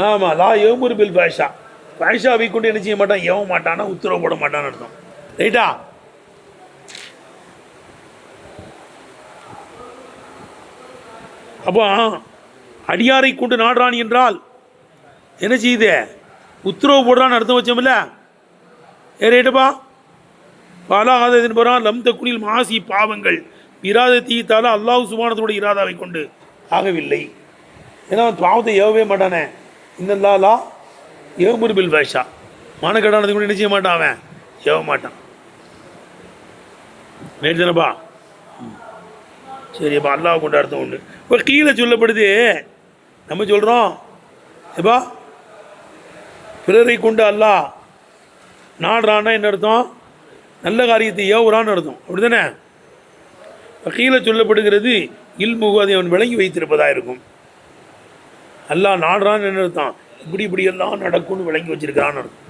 ஆமாம், லா ஏமுர் பில் ஃபைஷா, ஃபைஷாவை கொண்டு என்ன செய்ய மாட்டான், ஏவ மாட்டான்னா உத்தரவு போட மாட்டான்னு அர்த்தம். ரைட்டா? அப்போ அடியாரை கொண்டு நாடுறான் என்றால் என்ன செய்யுது? உத்தரவு போடுறான்னு அர்த்தம் வச்சோம்ல. ரைட்டப்பா? பாலாகாததின் போகிறான் லம் தக்குனில் மாசி, பாவங்கள் இராதத்தீத்தால அல்லாஹ் சுபானத்தோட இராதாவை கொண்டு ஆகவில்லை. ஏன்னா அவன் பாவத்தை ஏவவே மாட்டானே. இன்னல்லா ஏமுர் பில் ஃபைஷா, மானக்கடானதை கூட என்ன செய்ய மாட்டான், அவன் ஏவ மாட்டான். ரைட் தானப்பா? சரி, அப்போ அல்லாஹ் கொண்டு அர்த்தம் உண்டு. இப்போ கீழே சொல்லப்படுது, நம்ம சொல்கிறோம் எப்பா பிறரை கொண்டு அல்லாஹ் நாடுறான்னா என்ன அர்த்தம்? நல்ல காரியத்தை ஏவுறான்னு அர்த்தம், அப்படி தானே? கீழே சொல்லப்படுகிறது இல்முகு, அதை அவன் விளங்கி வைத்திருப்பதாக இருக்கும். அல்லாஹ் நாடுறான்னு என்ன அர்த்தம்? இப்படி எல்லாம் நடக்கும்னு விளங்கி வச்சிருக்கிறான்னு அர்த்தம்.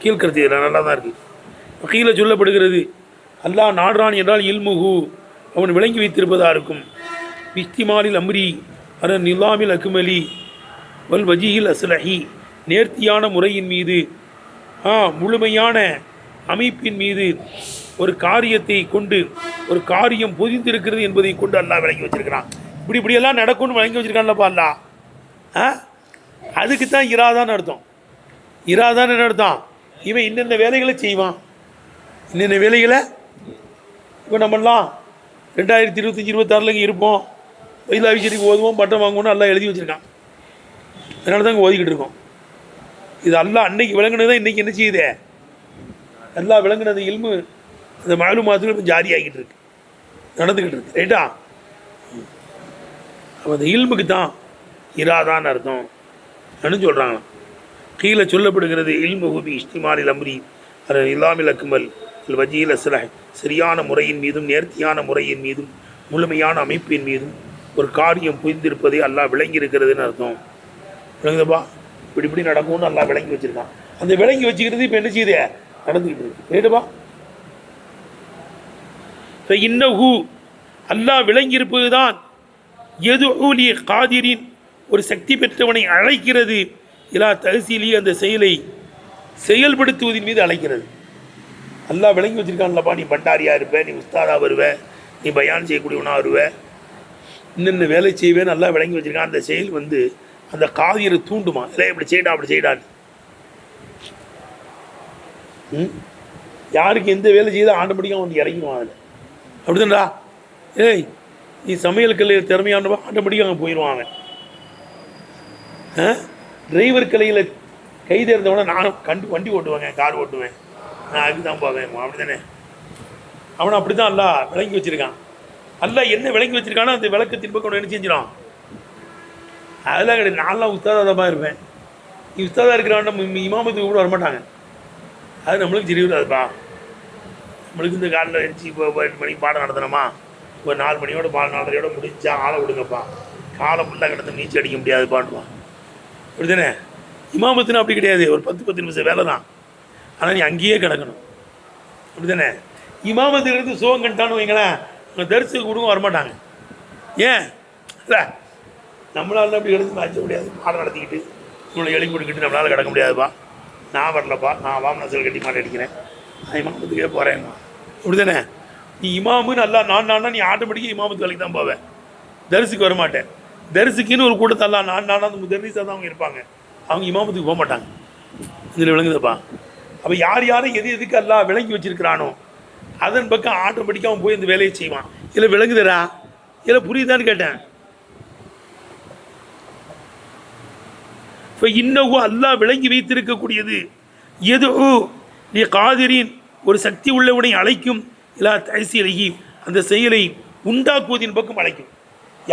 கீழ்கருத்து இதில் நல்லா தான் இருக்குது. கீழே சொல்லப்படுகிறது அல்லாஹ் நாடுறான் என்றால் இல்முகு, அவன் விளங்கி வைத்திருப்பதாக இருக்கும். இஸ்திமாலில் அம்ரி அர நிலாமில் அக்குமலி வல் வஜிஹில் அஸ்லஹி, நேர்த்தியான முறையின் மீது, முழுமையான அமைப்பின் மீது ஒரு காரியத்தை கொண்டு ஒரு காரியம் பொதிந்திருக்கிறது என்பதை கொண்டு அல்லாஹ் விளங்கி வச்சிருக்கிறான். இப்படியெல்லாம் நடக்கும்னு விளங்கி வச்சிருக்கான்லப்பா அல்லாஹ். அதுக்கு தான் இராதான்னு அர்த்தம். இராதான்னு என்ன அர்த்தம்? இவன் இன்னென்ன வேலைகளை செய்வான், இன்னென்ன வேலைகளை. இப்போ நம்மளாம் 2025 26 இங்கே இருப்போம், வயதில் விஷயத்துக்கு ஓதுவோம், பட்டம் வாங்குவோன்னு எல்லாம் எழுதி வச்சுருக்கான். அதனால தான் இங்கே ஓதிக்கிட்டு இருக்கோம். இது எல்லாம் அன்னைக்கு விளங்குனது தான் இன்றைக்கி என்ன செய்யுது, எல்லாம் விளங்குனது இல்மு அந்த மாலுமாத்துகள் இப்போ ஜாரி ஆகிட்டு இருக்கு, நடந்துக்கிட்டு இருக்கு. ரைட்டா? அப்போ அந்த இல்முக்கு தான் இராதான்னு அர்த்தம் அப்படின்னு சொல்கிறாங்களாம். கீழே சொல்லப்படுகிறது இல்மு ஹுபி இஸ்திமாலில் அம்ரி அது இல்லாமில் அக்குமல் வஜீல் அஸ்லஹ், சரியான முறையின் மீதும் நேர்த்தியான முறையின் மீதும் முழுமையான அமைப்பின் மீதும் ஒரு காரியம் புரிந்திருப்பதை அல்லாஹ் விளங்கி இருக்கிறதுன்னு அர்த்தம். விளங்குதப்பா? இப்படி நடக்கும்னு அல்லாஹ் விளங்கி வச்சுருக்கான். அந்த விளங்கி வச்சுக்கிறது இப்போ என்ன செய்யுது, நடந்துக்கிட்டு இருக்கு. ரைட்டுப்பா? இப்போ இன்னஹு, அல்லாஹ் விளங்கி இருப்பது தான் எது ஊலி காதிரின், ஒரு சக்தி பெற்றவனை அழைக்கிறது, இலா தஹசீலி, அந்த செயலை செயல்படுத்துவதின் மீது அழைக்கிறது. அல்லாஹ் விளங்கி வச்சுருக்கான்லப்பா, நீ பண்டாரியாக இருப்ப, நீ உஸ்தாதாக வருவ, நீ பயான் செய்யக்கூடியவனாக வருவ, இன்னென்ன வேலை செய்வேன்னு நல்லா விளங்கி வச்சுருக்கான். அந்த செயல் வந்து அந்த காதிரை தூண்டுமா, இல்லை இப்படி செய்யடா அப்படி செய்யடான்னு. யாருக்கு எந்த வேலை செய்தால் ஆட்டோமேட்டிக்காக வந்து இறங்கிடுவான் அதில். அப்படிதான்டா? நீ சமையல் கலையில் திறமையானவா, ஆட்டோமேட்டிக்காக அங்கே போயிடுவாங்க. டிரைவர் கலையில் கை தேர்ந்தவன நான் வண்டி ஓட்டுவேங்க, கார் ஓட்டுவேன், நான் அதுக்கு தான் போவேன். அப்படி தானே? அவனை அப்படி தான் அல்லா விளங்கி வச்சுருக்கான். அல்லா என்ன விளங்கி வச்சுருக்கானோ அந்த விளக்கத்தின் பக்கம் என்ன செஞ்சிடும். அதெல்லாம் கிடையாது. நான்லாம் உஸ்தாதாக இருப்பேன், நீ உஸ்தாதாக இருக்கிறான் இமாமத்துக்கு கூட வரமாட்டாங்க. அது நம்மளுக்கு தெரிய வராதுப்பா. நம்மளுக்கு இந்த காலில் எழுச்சி இப்போ 8 மணிக்கு பாடம் நடத்தணுமா, இப்போ 4 மணியோட 4:30 முடிச்சா ஆளை விடுங்கப்பா, காலை ஃபுல்லாக கிடந்து நீச்சல் அடிக்க முடியாதுப்பான்னுவான். அப்படி தானே? இமாமத்துன்னு அப்படி கிடையாது, ஒரு 10 நிமிஷம் வேலை தான், ஆனால் நீ அங்கேயே கிடக்கணும். அப்படி தானே? இமாமத்துலேருந்து சோகம் கண்டான்னு வைங்களேன், அங்கே தரிசுக்கு கொடுங்க வரமாட்டாங்க. ஏன் இல்லை, நம்மளால அப்படி கிடந்து மாற்ற முடியாது, பாடம் நடத்திக்கிட்டு இவங்களை எழுப்பி கொடுக்கிட்டு நம்மளால் கிடக்க முடியாதுப்பா. நான் வரலப்பா, நான் வாமனசல் கட்டி மாட்டை அடிக்கிறேன், நான் இமாமத்துக்கே போகிறேன்மா. அப்படி தானே? நீ இமாமு நல்லா நான் நீ ஆட்டோமேட்டிக்காக இமாமத்து வேலைக்கு தான் போவேன், தரிசுக்கு வரமாட்டேன். தரிசுக்குன்னு ஒரு கூட்டத்தை எல்லாம் நான் அந்த தரிசாக தான் அவங்க இருப்பாங்க, அவங்க இமாமத்துக்கு போக மாட்டாங்க. இதில் விளங்குதப்பா? அப்போ யார் யாரை எது எதுக்கு எல்லாம் விளங்கி வச்சிருக்கிறானோ அதன் பக்கம் ஆட்டோமேட்டிக்காக அவன் போய் இந்த வேலையை செய்வான். இல்லை விளங்குதரா, இல்லை புரியுதான்னு கேட்டேன். இப்போ இன்னும் அல்லாஹ் விளங்கி வைத்திருக்கக்கூடியது எது நீ காதிரின் ஒரு சக்தி உள்ளவனை அழைக்கும், இல்லா தயசிலகி அந்த செயலை உண்டாக்குவதின் பக்கம் அழைக்கும்.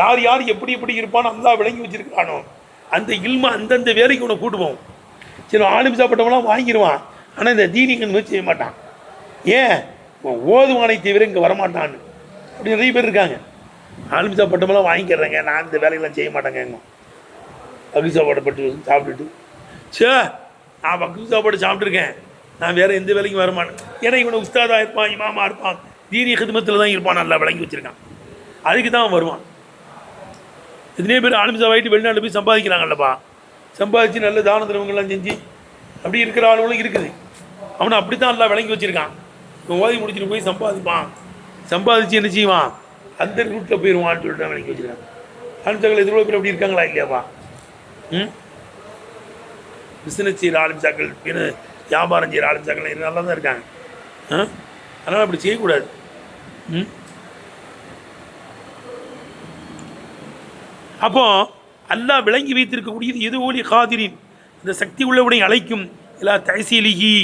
யார் யார் எப்படி எப்படி இருப்பானோ அல்லாஹ் விளங்கி வச்சிருக்கிறானோ அந்த இல்ம அந்தந்த வேலைக்கு உன்னை கூட்டுவோம். சரி ஆலிம் சாப்பிட்டவங்களாம் வாங்கிடுவான், ஆனால் இந்த தீனிக்கு செய்ய மாட்டான். ஏன் ஓதுவானை தவிர இங்கே வரமாட்டான்னு அப்படி நிறைய பேர் இருக்காங்க. ஆலிம் சாப்பிட்டவங்களாம் வாங்கிக்கிறேங்க, நான் இந்த வேலையெல்லாம் செய்ய மாட்டேங்க. வக்கு சாப்பாடு பட்டு சாப்பிட்டுட்டு சே நான் வக்கு சாப்பாடு சாப்பிட்ருக்கேன், நான் வேறு எந்த வேலைக்கும் வரமாட்டேன். ஏன்னா இவனை உஸ்தாதாக இருப்பான், இமாமா இருப்பான், தீனி ஹிதமத்தில் தான் இருப்பான், நல்லா விளங்கி வச்சுருக்கான், அதுக்கு தான் அவன் வருவான். எத்தனையோ பேர் ஆலிம் சாப்பாயிட்டு வெளிநாட்டில் போய் சம்பாதிக்கிறாங்கல்லப்பா, சம்பாதிச்சு நல்ல தான திரவங்கள்லாம் செஞ்சு அப்படி இருக்கிற ஆளுகளும் இருக்குது. அவனை அப்படி தான் நல்லா விளங்கி வச்சுருக்கான். இவன் ஓதி முடிச்சுட்டு போய் சம்பாதிப்பான், சம்பாதிச்சு என்ன செய்வான், அந்த ரூட்டில் போயிடுவான்னு சொல்லிட்டு விளங்கி வச்சுருக்கான். ஆலிம் சாக்கள் எதிர்ப்பு பேர் அப்படி இருக்காங்களா இல்லையாப்பா? பிஸ்னஸ் செய்கிற ஆலிம்சாக்கள், வியாபாரம் செய்கிற ஆலிம்சாக்கள் நல்லா தான் இருக்காங்க. அதனால் அப்படி செய்யக்கூடாது. அப்போ அல்லாஹ் விளங்கி வைத்திருக்கக்கூடியது எது ஓலி காதிரின் இந்த சக்தி உள்ளவுடைய அழைக்கும், இல்லா தயசீலிகி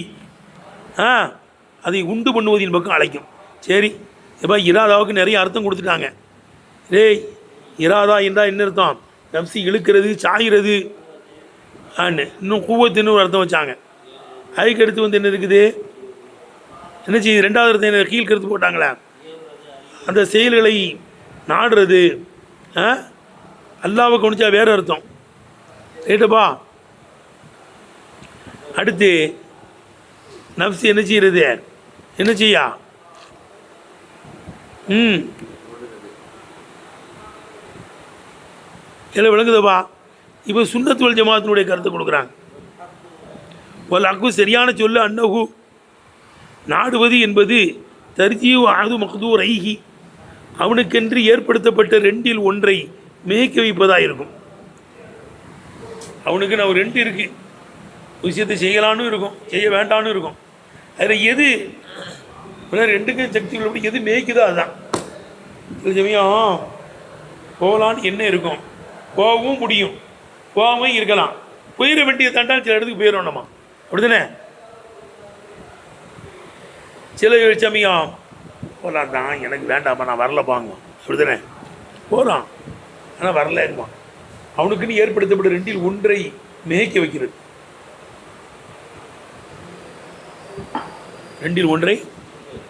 அதை உண்டு பண்ணுவதின் பக்கம் அழைக்கும். சரி இப்போ இராதாவுக்கு நிறைய அர்த்தம் கொடுத்துட்டாங்க. டேய் இராதா என்றால் என்ன அர்த்தம்? நப்சி இழுக்கிறது, சாய்கிறது, இன்னும் கூவத்துன்னு ஒரு அர்த்தம் வச்சாங்க. அதுக்கு அடுத்து வந்து என்ன இருக்குது, என்ன செய்யுது, ரெண்டாவது அர்த்தம் என்ன, கீழ் கருத்து போட்டாங்களே, அந்த செயல்களை நாடுறது. அல்லாவை கவனிச்சா வேறு அர்த்தம் ரைட்டப்பா. அடுத்து நப்சி என்ன செய்கிறது, என்ன செய்யா இல்லை விளங்குதப்பா. இப்போ சுன்னத் வல் ஜமாத்தினுடைய கருத்தை கொடுக்குறாங்க. வல் அக்கு சரியான சொல்லு அன்னகு நாடுவது என்பது தர்ஜீவ் அது மக்தூர் ஐஹி அவனுக்கென்று ஏற்படுத்தப்பட்ட ரெண்டில் ஒன்றை மேய்க்க வைப்பதாக இருக்கும். அவனுக்கு நான் ஒரு ரெண்டு இருக்குது, விஷயத்தை செய்யலான்னு இருக்கும், செய்ய வேண்டான்னு இருக்கும். அதில் எது ரெண்டுக்கும் சக்தி உள்ளபடி எது மேய்க்குதோ அதுதான். சில சமயம் போகலான்னு என்ன இருக்கும், போகவும் முடியும், போகாமல் இருக்கலாம், போயிட வேண்டிய தாண்டால் சில இடத்துக்கு போயிடும் நம்ம, அப்படி தானே? சில சமயம் போகலாம் தான், எனக்கு வேண்டாம்ப்பா நான் வரலப்பாங்க, அப்படி தானே? போகிறான் ஆனால் வரல இருப்பான். அவனுக்குன்னு ஏற்படுத்தப்பட்ட ரெண்டில் ஒன்றை மேய்க்க வைக்கிறது, ரெண்டில் ஒன்றை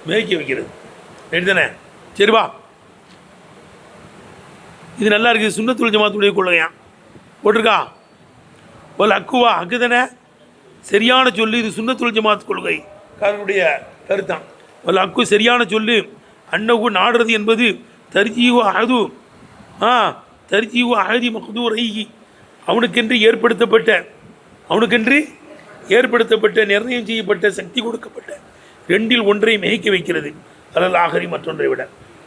மேய்க்க வைக்கிறது, ரெண்டு தானே? சரிவா, இது நல்லா இருக்குது. சுன்னத் வல் ஜமாத்துடைய கொள்கையான் போட்டிருக்கா. ஒரு அக்குவா அக்கு தானே சரியான சொல்லு, இது சுன்னத் வல் ஜமாத் கொள்கை காரனுடைய கருத்தான். ஒரு அக்கு சரியான சொல்லு அன்னகு நாடுறது என்பது தர்ஜீவு அஹது தர்ஜீவு அஹதி மக்தூர் ஐஹி அவனுக்கென்று ஏற்படுத்தப்பட்ட நிர்ணயம் செய்யப்பட்ட சக்தி கொடுக்கப்பட்ட ரெண்டில் ஒன்றை மேய்க்க வைக்கிறது. அதில் ஆகரி மற்றொன்றை விட.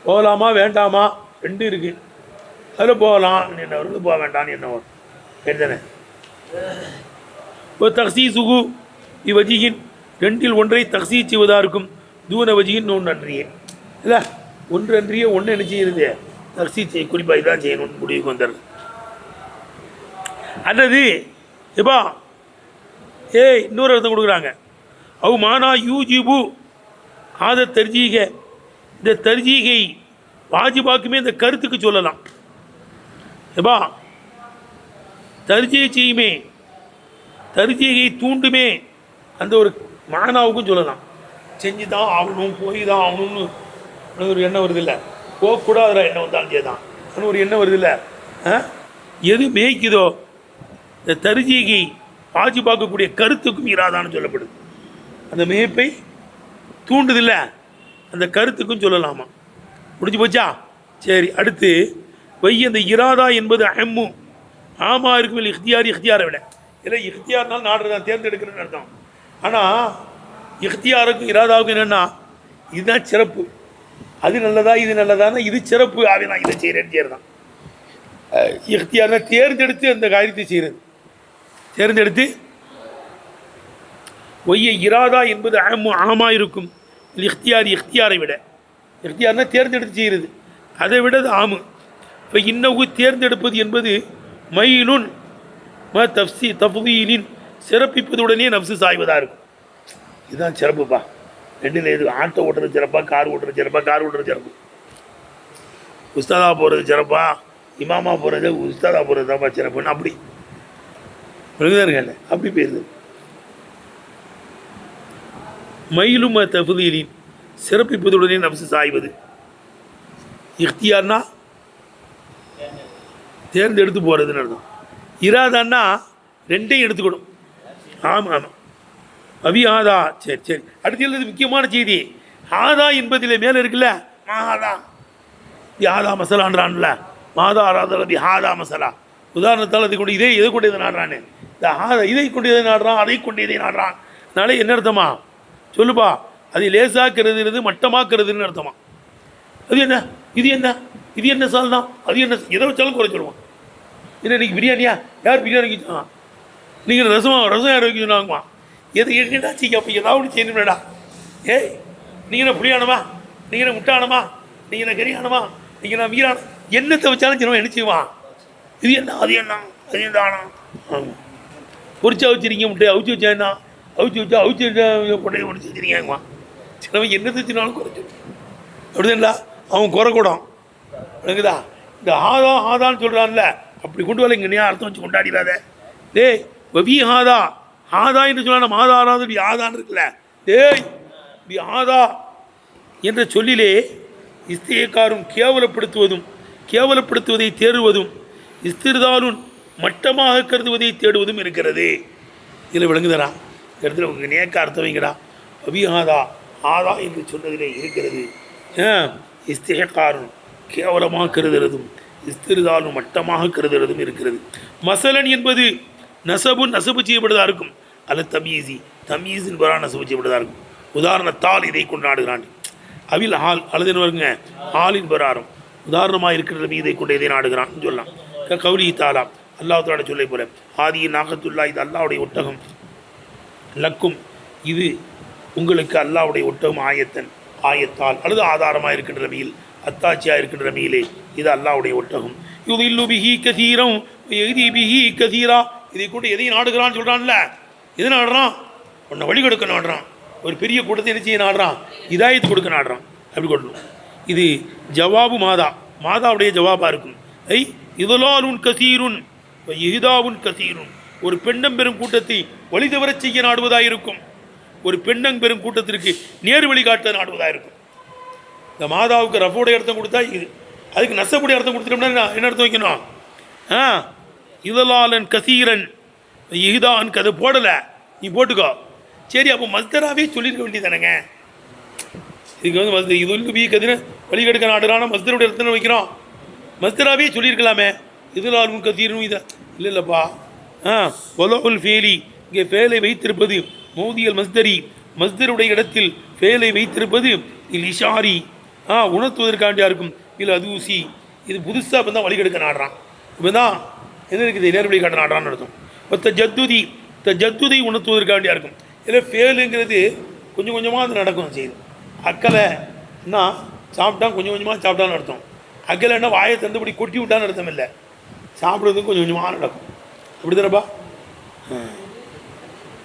போகலாமா வேண்டாமா ரெண்டு இருக்குது, அதில் போகலாம் என்ன வருது, போக வேண்டான்னு என்ன வரும், சரிதானே? இப்போ தக்சீசுகு இவ்வஜியின் ரெண்டில் ஒன்றை தக்சீஸ் செய்வதாக இருக்கும். தூன வஜியின் ஒன்று அன்றியே இல்லை, ஒன்று அன்றியே ஒன்று என்ன செய்யுது, தக்சீஸ் செய்ய, குறிப்பாக இதான் செய்யணும்னு முடிவுக்கு வந்துடுறது. அல்லது இப்போ இன்னொரு அர்த்தம் கொடுக்குறாங்க. அவு மானா யூஜிபு ஆத தர்ஜீக இந்த தர்ஜீகை வாஜிபாக்குமே இந்த கருத்துக்கு சொல்லலாம். எப்பா தர்ஜீகை செய்யுமே, தர்ஜீகை தூண்டுமே அந்த ஒரு மானாவுக்கும் சொல்லலாம். செஞ்சு தான் ஆகணும், போய் தான் ஆகணும்னு ஒரு எண்ணம் வருது இல்லை, போகக்கூடாதுற எண்ணம் வந்தாலும் செய்தான் அது ஒரு எண்ணம் வருது இல்லை. எது மேய்க்குதோ இந்த தர்ஜீகை பாஜி பார்க்கக்கூடிய கருத்துக்கும் இராதான்னு சொல்லப்படுது. அந்த மேய்ப்பை தூண்டுதில்லை, அந்த கருத்துக்கும் சொல்லலாமா. முடிஞ்சு போச்சா? சரி, அடுத்து அந்த இராதா என்பது அஹம்மு ஆமா இருக்கும் இல்லை, இஃப்தியாரை விட இல்லை. இஃப்தியார்னால் நாடுறதான் தேர்ந்தெடுக்கிறேன்னு அர்த்தம். ஆனால் இஃப்தியாருக்கும் இராதாவுக்கும் என்னென்னா இதுதான் சிறப்பு, அது நல்லதா இது நல்லதானா இது சிறப்பு, ஆகவே நான் இதை செய்கிறேன்னு செய்கிறதான். இஃப்தியார்னா தேர்ந்தெடுத்து அந்த காரியத்தை செய்கிறது, தேர்ந்தெடுத்து ஒய்ய இராதா என்பது ஆமா இருக்கும். இஃப்தியாரை விட இஃப்தியார்னா தேர்ந்தெடுத்து செய்கிறது, அதை விட அது ஆமு. இப்போ இன்னகு தேர்ந்தெடுப்பது என்பது மயிலுன் தஃதீலின் சிறப்பிப்பதுடனே நப்சு சாய்வதாக இருக்கும். இதுதான் சிறப்புப்பா. ரெண்டில் எது ஆட்டோ ஓட்டுறது சிறப்பா, கார் ஓட்டுறது சிறப்பா? கார் ஓட்டுறது சிறப்பு. உஸ்தாதா போகிறது சிறப்பா, இமாமா போகிறது உஸ்தாதா போகிறது தான்ப்பா சிறப்புன்னு அப்படி அப்படி போயிருது. மயிலும் தஃதீலின் சிறப்பிப்பதுடனே நப்சு சாய்வது. இஃப்தியார்னா தேர்ந்தெடுத்து போகிறதுன்னு அர்த்தம். இராதான்னா ரெண்டையும் எடுத்துக்கணும். ஆமாம் ஆமாம். அவி ஆதா. சரி சரி. அடுத்து எழுது முக்கியமான செய்தி. ஆதா என்பதில் மேலே இருக்குல்ல, மாதா ஆதா மசாலான்றான்ல, மாதா ஆராதி ஹாதா மசாலா. உதாரணத்தால் அதை கொண்டு எதை கொண்டு இதை நாடுறான்னு, இந்த இதை கொண்டு இதை நாடுறான், அதை கொண்டு இதை நாடுறான். அதனால என்ன அர்த்தமா சொல்லுப்பா? அது லேசாக்குறது, மட்டமாக்குறதுன்னு அர்த்தமா? அது என்ன, இது என்ன, இது என்ன சால் தான், அது என்ன, எதை வச்சாலும் குறை சொல்லுவான். என்ன இன்னைக்கு பிரியாணியா? யார் பிரியாணி வைக்க? நீங்கள் ரசம் யார் வைக்க சொன்னாங்கம்மா? எது என்னடா செய்ய? அப்போ ஏதாவது ஒன்று செய்யணும்டா. ஏய், நீங்கள் என்ன புளியானமா, நீங்கள் என்ன முட்டானமா, நீங்கள் என்ன கரியானமா, நீங்கள் நான் மீறான, என்னத்தை வச்சாலும் சின்னவன் என்ன செய்வான்? இது என்ன, அது என்ன, அது என்ன தானா? ஆமாம். பொறிச்சா வச்சுருக்கீங்க முட்டையை, அவிச்சு வச்சா என்ன, அவிச்சு வச்சா கொண்டையை முடிச்சு வச்சுருக்கீங்கம்மா. சின்னவன் என்னத்தை வச்சுனாலும் குறைச்சி அப்படிதான்டா அவன் குறைக்கூடான். எனக்குதா இந்த ஆதான்னு சொல்கிறான்ல, அப்படி கொண்டு வரல இங்கே அர்த்தம் வச்சு கொண்டாடிடாத. டேய் வவி ஆதா என்று சொன்னா மாதா ஆறாவது இப்படி ஆதான்னு இருக்குல்ல. டேய் இப்படி ஆதா என்ற சொல்லிலே இஸ்தியக்காரும் கேவலப்படுத்துவதை தேடுவதும் இஸ்திர்தாலும் மட்டமாக கருதுவதை தேடுவதும் இருக்கிறது. இதில் விளங்குதரா? இடத்துல உங்களுக்கு நேக்க அர்த்தம் வைங்கடா. வவி ஆதா என்று சொன்னதிலே இருக்கிறது. இஸ்தியக்காரும் கேவலமாக கருதுறதும் இஸ்திர்தாலும் மட்டமாக கருதுறதும் இருக்கிறது. மசலன் என்பது நசபு செய்யப்படுவதாக இருக்கும். அல்ல தமீஸின் பரா நசபு செய்யப்படுவதாக இருக்கும். உதாரணத்தால் இதை கொண்டாடுகிறான். அவில் ஹால் அல்லது என்ன வருங்க, ஹாலின் பராரம் உதாரணமாக இருக்கிற இதை கொண்டு இதை நாடுகிறான் சொல்லலாம். கவுலி தாலா அல்லாஹ் சொல்லை போல, ஆதியின் நாகத்துல்லா, இது அல்லாவுடைய ஒட்டகம், லக்கும் இது உங்களுக்கு அல்லாவுடைய ஒட்டகம், ஆயத்தால் அல்லது ஆதாரமாக இருக்கின்ற ரமியில், அத்தாட்சியாக இருக்கின்ற ரமியிலே இது அல்லாவுடைய ஒட்டகம். இது இல்லு பிஹி கதீரம் எதி பிஹி கதீரா, இதை கொண்டு எதையும் நாடுகிறான்னு சொல்கிறான்ல. எது நாடுறான்? உன்னை வழி கொடுக்க நாடுறான். ஒரு பெரிய கூட்டத்தை என்ன செய்ய நாடுறான்? இதாயத்து கொடுக்க நாடுறான். அப்படி கொடுக்கணும். இது ஜவாபு மாதாவுடைய ஜவாபாக இருக்கும். இதலாலுன் கசீருன் இஹிதாவுன் கசீருன், ஒரு பெண்ணம் பெரும் கூட்டத்தை வழி தவற செய்ய நாடுவதாக இருக்கும். ஒரு பெண்ணம் பெரும் கூட்டத்திற்கு நேரு வழிகாட்ட நாடுவதாக இருக்கும். இந்த மாதாவுக்கு ரஃபோடைய அர்த்தம் கொடுத்தா இது, அதுக்கு நசப்புடைய அர்த்தம் கொடுத்துட்டோம்னா என்ன அர்த்தம் வைக்கணும்? இதலாலன் கசீரன் இஹிதான்னு அதை போடலை, நீ போட்டுக்கோ. சரி, அப்போ மஸ்தராகவே சொல்லியிருக்க வேண்டியதானங்க. இதுக்கு வந்து இது பி கதிர வழிகெடுக்க நாடுறான மஸ்தருடைய அர்த்தம் வைக்கிறோம். மஸ்தராகவே சொல்லியிருக்கலாமே. இதலாலும் கசீரனும் இதை இல்லைல்லப்பா. ஒலோல் ஃபேலி, இங்கே ஃபேலை வைத்திருப்பது மௌதியல் மஸ்தருடைய இடத்தில் ஃபேலை வைத்திருப்பது இல் இஷாரி, உணர்த்துவதற்காண்டியாக இருக்கும். இல்லை அதூசி, இது புதுசாக இப்போ தான் வழிகெடுக்க நாடுறான். இப்போ தான் என்ன இருக்குது, நேர் வழிகாட்ட நாடுறான்னு அர்த்தம். இப்போ ஜத்துதை உணர்த்துவதற்காண்டியாக இருக்கும். இல்லை ஃபேலுங்கிறது கொஞ்சம் கொஞ்சமாக அது நடக்கும் செய்யுது. அக்கலைன்னா சாப்பிட்டா கொஞ்சம் கொஞ்சமாக சாப்பிட்டான்னு அர்த்தம். அக்கலைன்னா வாயை தந்துபடி கொட்டி விட்டான்னு அர்த்தம் இல்லை. சாப்பிட்றதுக்கு கொஞ்சம் கொஞ்சமாக நடக்கும். அப்படி தானப்பா?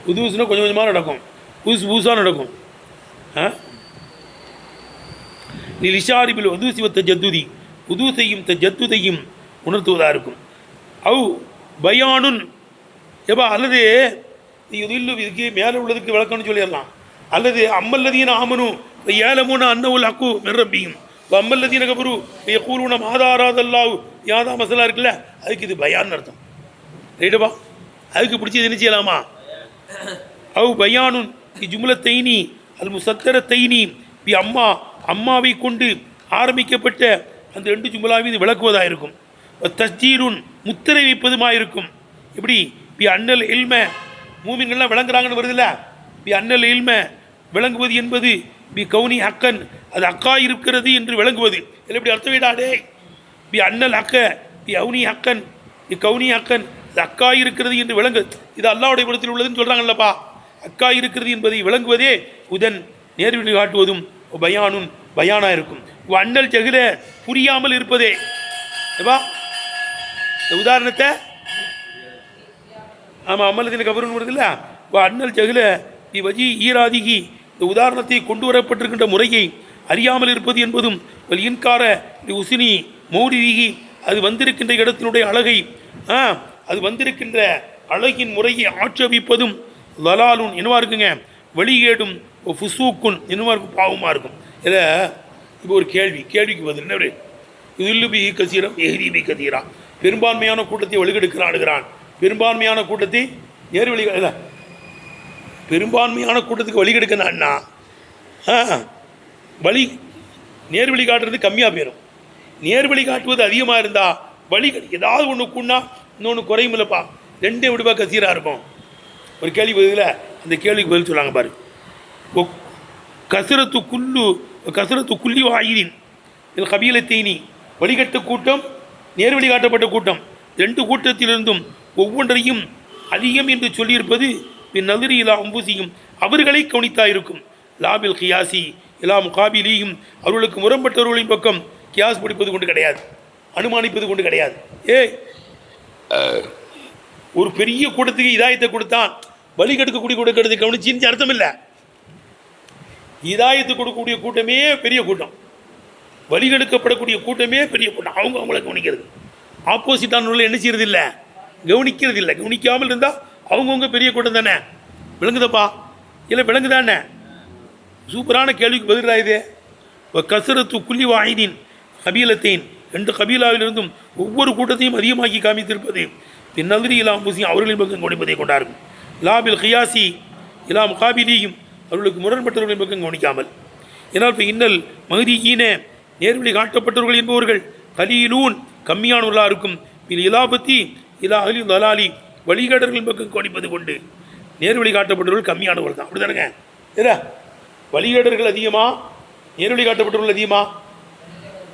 புதுசுனா கொஞ்சம் கொஞ்சமாக நடக்கும், புதுசாக நடக்கும். நீ லிஷாரிபில் உதூசிவத்த ஜத்துதி, உதூசையும் ஜத்துதையும் உணர்த்துவதாக இருக்கும். பயானுன் எப்பா, அல்லது இல்லு இதுக்கு மேலே உள்ளதுக்கு விளக்கம்னு சொல்லிடலாம். அல்லது அம்மல்லதீன ஆமனும் ஏலமுன அன்னவுல் அக்கு மெர்ரப்பியும் அம்மல்லதீன கபரு கூறுன மாதாராதல்லாவு யாதா மசாலா இருக்குல்ல, அதுக்கு இது பயான்னு அர்த்தம். ரைட்டுப்பா? அதுக்கு பிடிச்சது என்ன செய்யலாமா? பயானுன் ஜும்ல தைனி அல் முசத்தர தைனி பி அம்மாவை கொண்டு ஆரம்பிக்கப்பட்ட அந்த 2 ஜும்லாவை இது விளக்குவதாக இருக்கும். தஸ்ஜீருன் முத்திரை வைப்பதுமாயிருக்கும். எப்படி? பி அன்னல் இல்ம, மூமின்கள்லாம் விளங்குறாங்கன்னு வருதுல்ல. பி அன்னல் இல்ம விளங்குவது என்பது பி கவுனி ஹக்கன், அது அக்கா இருக்கிறது என்று விளங்குவது. இல்லை இப்படி அர்த்தம் விடாடே. பி அன்னல் அக்க பி அவுனி ஹக்கன், பி கவுனி ஹக்கன், அது அக்கா இருக்கிறது என்று விளங்கு. இது அல்லாவுடைய புறத்தில் உள்ளதுன்னு சொல்கிறாங்கல்லப்பா. அக்கா இருக்கிறது என்பதை விளங்குவதே உதன் நேர்வழி காட்டுவதும் பயானும் பயானா இருக்கும். அண்ணல் ஜகில புரியாமல் இருப்பதே. இந்த உதாரணத்தை ஆமாம் அமலத்தின் கபருன்னு வருது இல்லை. அண்ணல் ஜகில வஜி ஈராதிகி இந்த உதாரணத்தை கொண்டு வரப்பட்டிருக்கின்ற முறையை அறியாமல் இருப்பது என்பதும் இன்கார உசினி மௌரிதிகி அது வந்திருக்கின்ற இடத்தினுடைய அழகை அது வந்திருக்கின்ற அழகின் முறையை ஆட்சேபிப்பதும் லலாலுன் என்னவா இருக்குங்க வழிகேடும் ஃபுசூக்குன் என்னவா இருக்கும் பாவமாக இருக்கும். இதில் இப்போ ஒரு கேள்விக்கு பதில் என்ன இல்லுபி கசீரம் எஹிரிபி கதீரா பெரும்பான்மையான கூட்டத்தை வழிகெடுக்கிறான் பெரும்பான்மையான கூட்டத்தை நேர்வழி இல்லை பெரும்பான்மையான கூட்டத்துக்கு வழிகெடுக்கணும்னா வழி நேர்வழி காட்டுறது கம்மியாக போயிடும். நேர்வழி காட்டுவது அதிகமாக இருந்தால் வழி ஏதாவது ஒன்று கூடனா இன்னொன்று குறையும் இல்லைப்பா. ரெண்டே விடுபா கசீராக இருக்கும். ஒரு கேள்வி பதில் அந்த கேள்விக்கு பதில் சொல்லாங்க பாரு. கசரத்து குல்லி வாயிரின் இதில் கபீலத்தேனி வழிகட்ட கூட்டம் நேர்வழி காட்டப்பட்ட கூட்டம் ரெண்டு கூட்டத்திலிருந்தும் ஒவ்வொன்றையும் அதிகம் என்று சொல்லியிருப்பது பின் நதிரி இலா அம்பூசியும் அவர்களை கவனித்தாயிருக்கும். லாபில் கியாசி இலா முகாபிலியும் அவர்களுக்கு முரண்பட்டவர்களின் பக்கம் கியாஸ் பிடிப்பது கொண்டு கிடையாது, அனுமானிப்பது கொண்டு கிடையாது. ஒரு பெரிய கூட்டத்துக்கு இதாயத்தை கொடுத்தான் வழிகெடுக்கக்கூடிய கொடுக்கறது கவனிச்சின்னு அர்த்தம் இல்லை. இதாயத்தை கொடுக்கக்கூடிய கூட்டமே பெரிய கூட்டம், வழிகெடுக்கப்படக்கூடிய கூட்டமே பெரிய கூட்டம். அவங்கள கவனிக்கிறது. ஆப்போசிட்டான என்ன செய்யறது இல்லை, கவனிக்கிறது இல்லை. கவனிக்காமல் இருந்தால் அவங்கவுங்க பெரிய கூட்டம் தானே. விளங்குதப்பா இல்லை விளங்குதானே? சூப்பரான கேள்விக்கு பதிலாக இது. கசரத்து குல்லி வாயினின் கபீலத்தேன் ரெண்டு கபீலாவிலிருந்தும் ஒவ்வொரு கூட்டத்தையும் அதிகமாக்கி காமித்திருப்பது பின் நதிரி இலாம் பூசியும் அவர்களின் பக்கம் கவனிப்பதை கொண்டாருக்கும். லாபில் கியாசி இலா முகாபிலியும் அவர்களுக்கு முரண்பட்டவர்களின் பக்கம் கவனிக்காமல். ஏன்னால் இப்போ இன்னல் மஹதியீன நேர்வழி காட்டப்பட்டவர்கள் என்பவர்கள் கலீலூன் கம்மியானவர்களாக இருக்கும். இல் இலாபத்தி இலா அலி தலாலி வழிகாட்டர்களின் பக்கம் கவனிப்பது கொண்டு நேர்வழி காட்டப்பட்டவர்கள் கம்மியானவர்கள் தான். அப்படி தானுங்க. ஏதா வழிகாட்டர்கள் அதிகமாக நேர்வழி காட்டப்பட்டவர்கள் அதிகமாக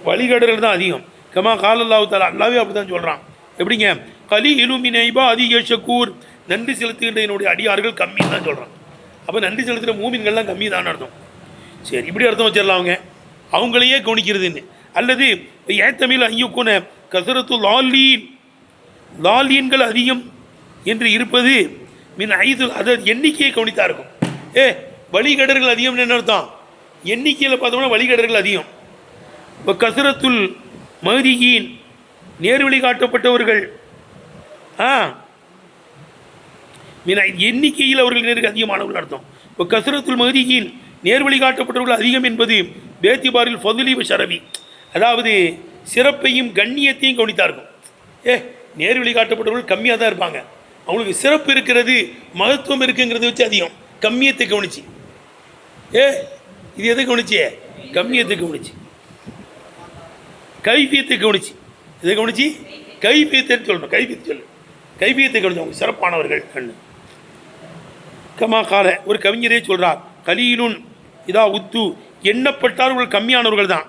வழிகாட்டர்கள் தான் அதிகம். கமா காலல்லாஹு தஆலா அல்லாவே அப்படி தான் சொல்கிறான். எப்படிங்க கலீலுமின் இபாதி யஷ்கூர் நன்றி செலுத்துகின்ற என்னுடைய அடியார்கள் கம்மின்னு தான் சொல்கிறான். அப்போ நன்றி செலுத்துகிற மூமின்கள்லாம் கம்மி தான் அர்த்தம். சரி இப்படி அர்த்தம் வச்சிடலாம். அவங்களையே கவனிக்கிறதுன்னு. அல்லது ஏத்தமிழ் ஐயுக்குன கசரத்து லாலீன்கள் அதிகம் என்று இருப்பது மின் ஐது அதை எண்ணிக்கையை கவனித்தா இருக்கும். வழிகடர்கள் அதிகம் என்ன அர்த்தம்? எண்ணிக்கையில் பார்த்தோம்னா வழிகடர்கள் அதிகம். இப்போ கசரத்துல் மஹதியின் நேர்வழி காட்டப்பட்டவர்கள் எண்ணிக்கையில் அவர்கள் நேருக்கு அதிகமானவர்கள் அர்த்தம். இப்போ கசரத்துல் மஹதியின் நேர்வழி காட்டப்பட்டவர்கள் அதிகம் என்பது பேத்திபாரில் ஃபதுலி ஷரவி அதாவது சிறப்பையும் கண்ணியத்தையும் கவனித்தா இருக்கும். நேர்வழி காட்டப்பட்டவர்கள் கம்மியாக தான் இருப்பாங்க. அவங்களுக்கு சிறப்பு இருக்கிறது மகத்துவம் இருக்குங்கிறத வச்சு அதிகம். கம்மியத்தை கவனிச்சு இது எதை கவனிச்சு? கம்மியத்தை கவனிச்சு. கைபியத்தை கவனிச்சு. இதை கவனிச்சு கைபியத்தை சொல்லணும். கைபியத்தை சொல்லு. கைபியத்தை கவனிச்சு அவங்க சிறப்பானவர்கள் கண்ணு. கமா கால ஒரு கவிஞரே சொல்கிறார். கலீலுன் இதா உத்து எண்ணப்பட்டார்கள் கம்மியானவர்கள் தான்.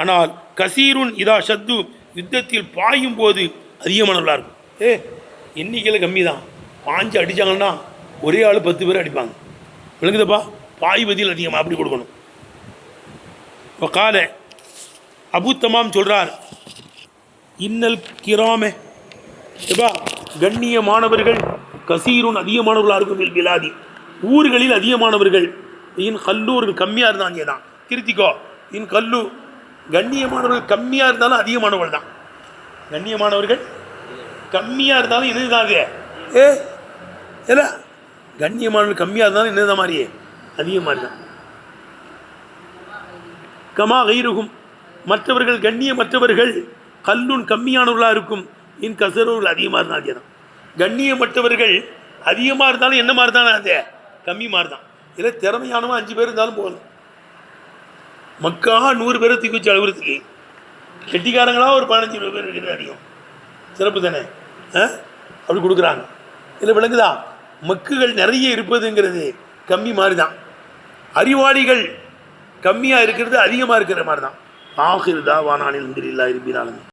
ஆனால் கசீருன் இதா ஷத்து யுத்தத்தில் பாயும் போது அதிகமானவர்களாக இருக்கும். எண்ணிக்கையில் கம்மி தான். பாஞ்சு அடித்தாங்கன்னா ஒரே ஆள் 10 பேர் அடிப்பாங்க. விளங்குதப்பா? பாய்வதில் அதிகமாக அப்படி கொடுக்கணும். இப்போ கால அபு தமாம் சொல்கிறார். இன்னல் கிராமே எப்பா கண்ணியமானவர்கள் கசீருன் அதிகமானவர்களாக இருக்கும். விலாதி ஊர்களில் அதிகமானவர்கள். இன் கல்லூர்கள் கம்மியாக இருந்தாங்க தான். திருத்திக்கோ. இன் கல்லு கண்ணியமானவர்கள் கம்மியாக இருந்தாலும் அதிகமானவர்கள் தான். கண்ணியமானவர்கள் கம்மியாக இருந்தாலும் என்னதுதான் அது? இல்லை கண்ணியமானவர்கள் கம்மியாக இருந்தாலும் என்னதான் மாதிரியே அதிகமாக இருந்தான். கமா கைருகும் மற்றவர்கள் கண்ணியமற்றவர்கள் கல்லுன் கம்மியானவர்களாக இருக்கும். இன் கசரவர்கள் அதிகமாக இருந்தால் தான். கண்ணியமற்றவர்கள் அதிகமாக இருந்தாலும் என்ன மாதிரி தானே அது கம்மி மாதிரி தான். இல்லை திறமையானவன் 5 பேர் இருந்தாலும் போகணும். மக்கா 100 பேரை தூக்கி வச்சு அழுகுறதுக்கு கெட்டிக்காரங்களாக ஒரு 15-20 பேர் இருக்கிறது அதிகம். சிறப்பு தானே? அப்படி கொடுக்குறாங்க. இல்லை விளங்குதா? மக்குகள் நிறைய இருப்பதுங்கிறது கம்மி மாதிரி தான். அறிவாளிகள் கம்மியாக இருக்கிறது அதிகமாக இருக்கிற மாதிரி தான். ஆகிருதா வானானில் இந்திரில்லா இருப்பினாலும்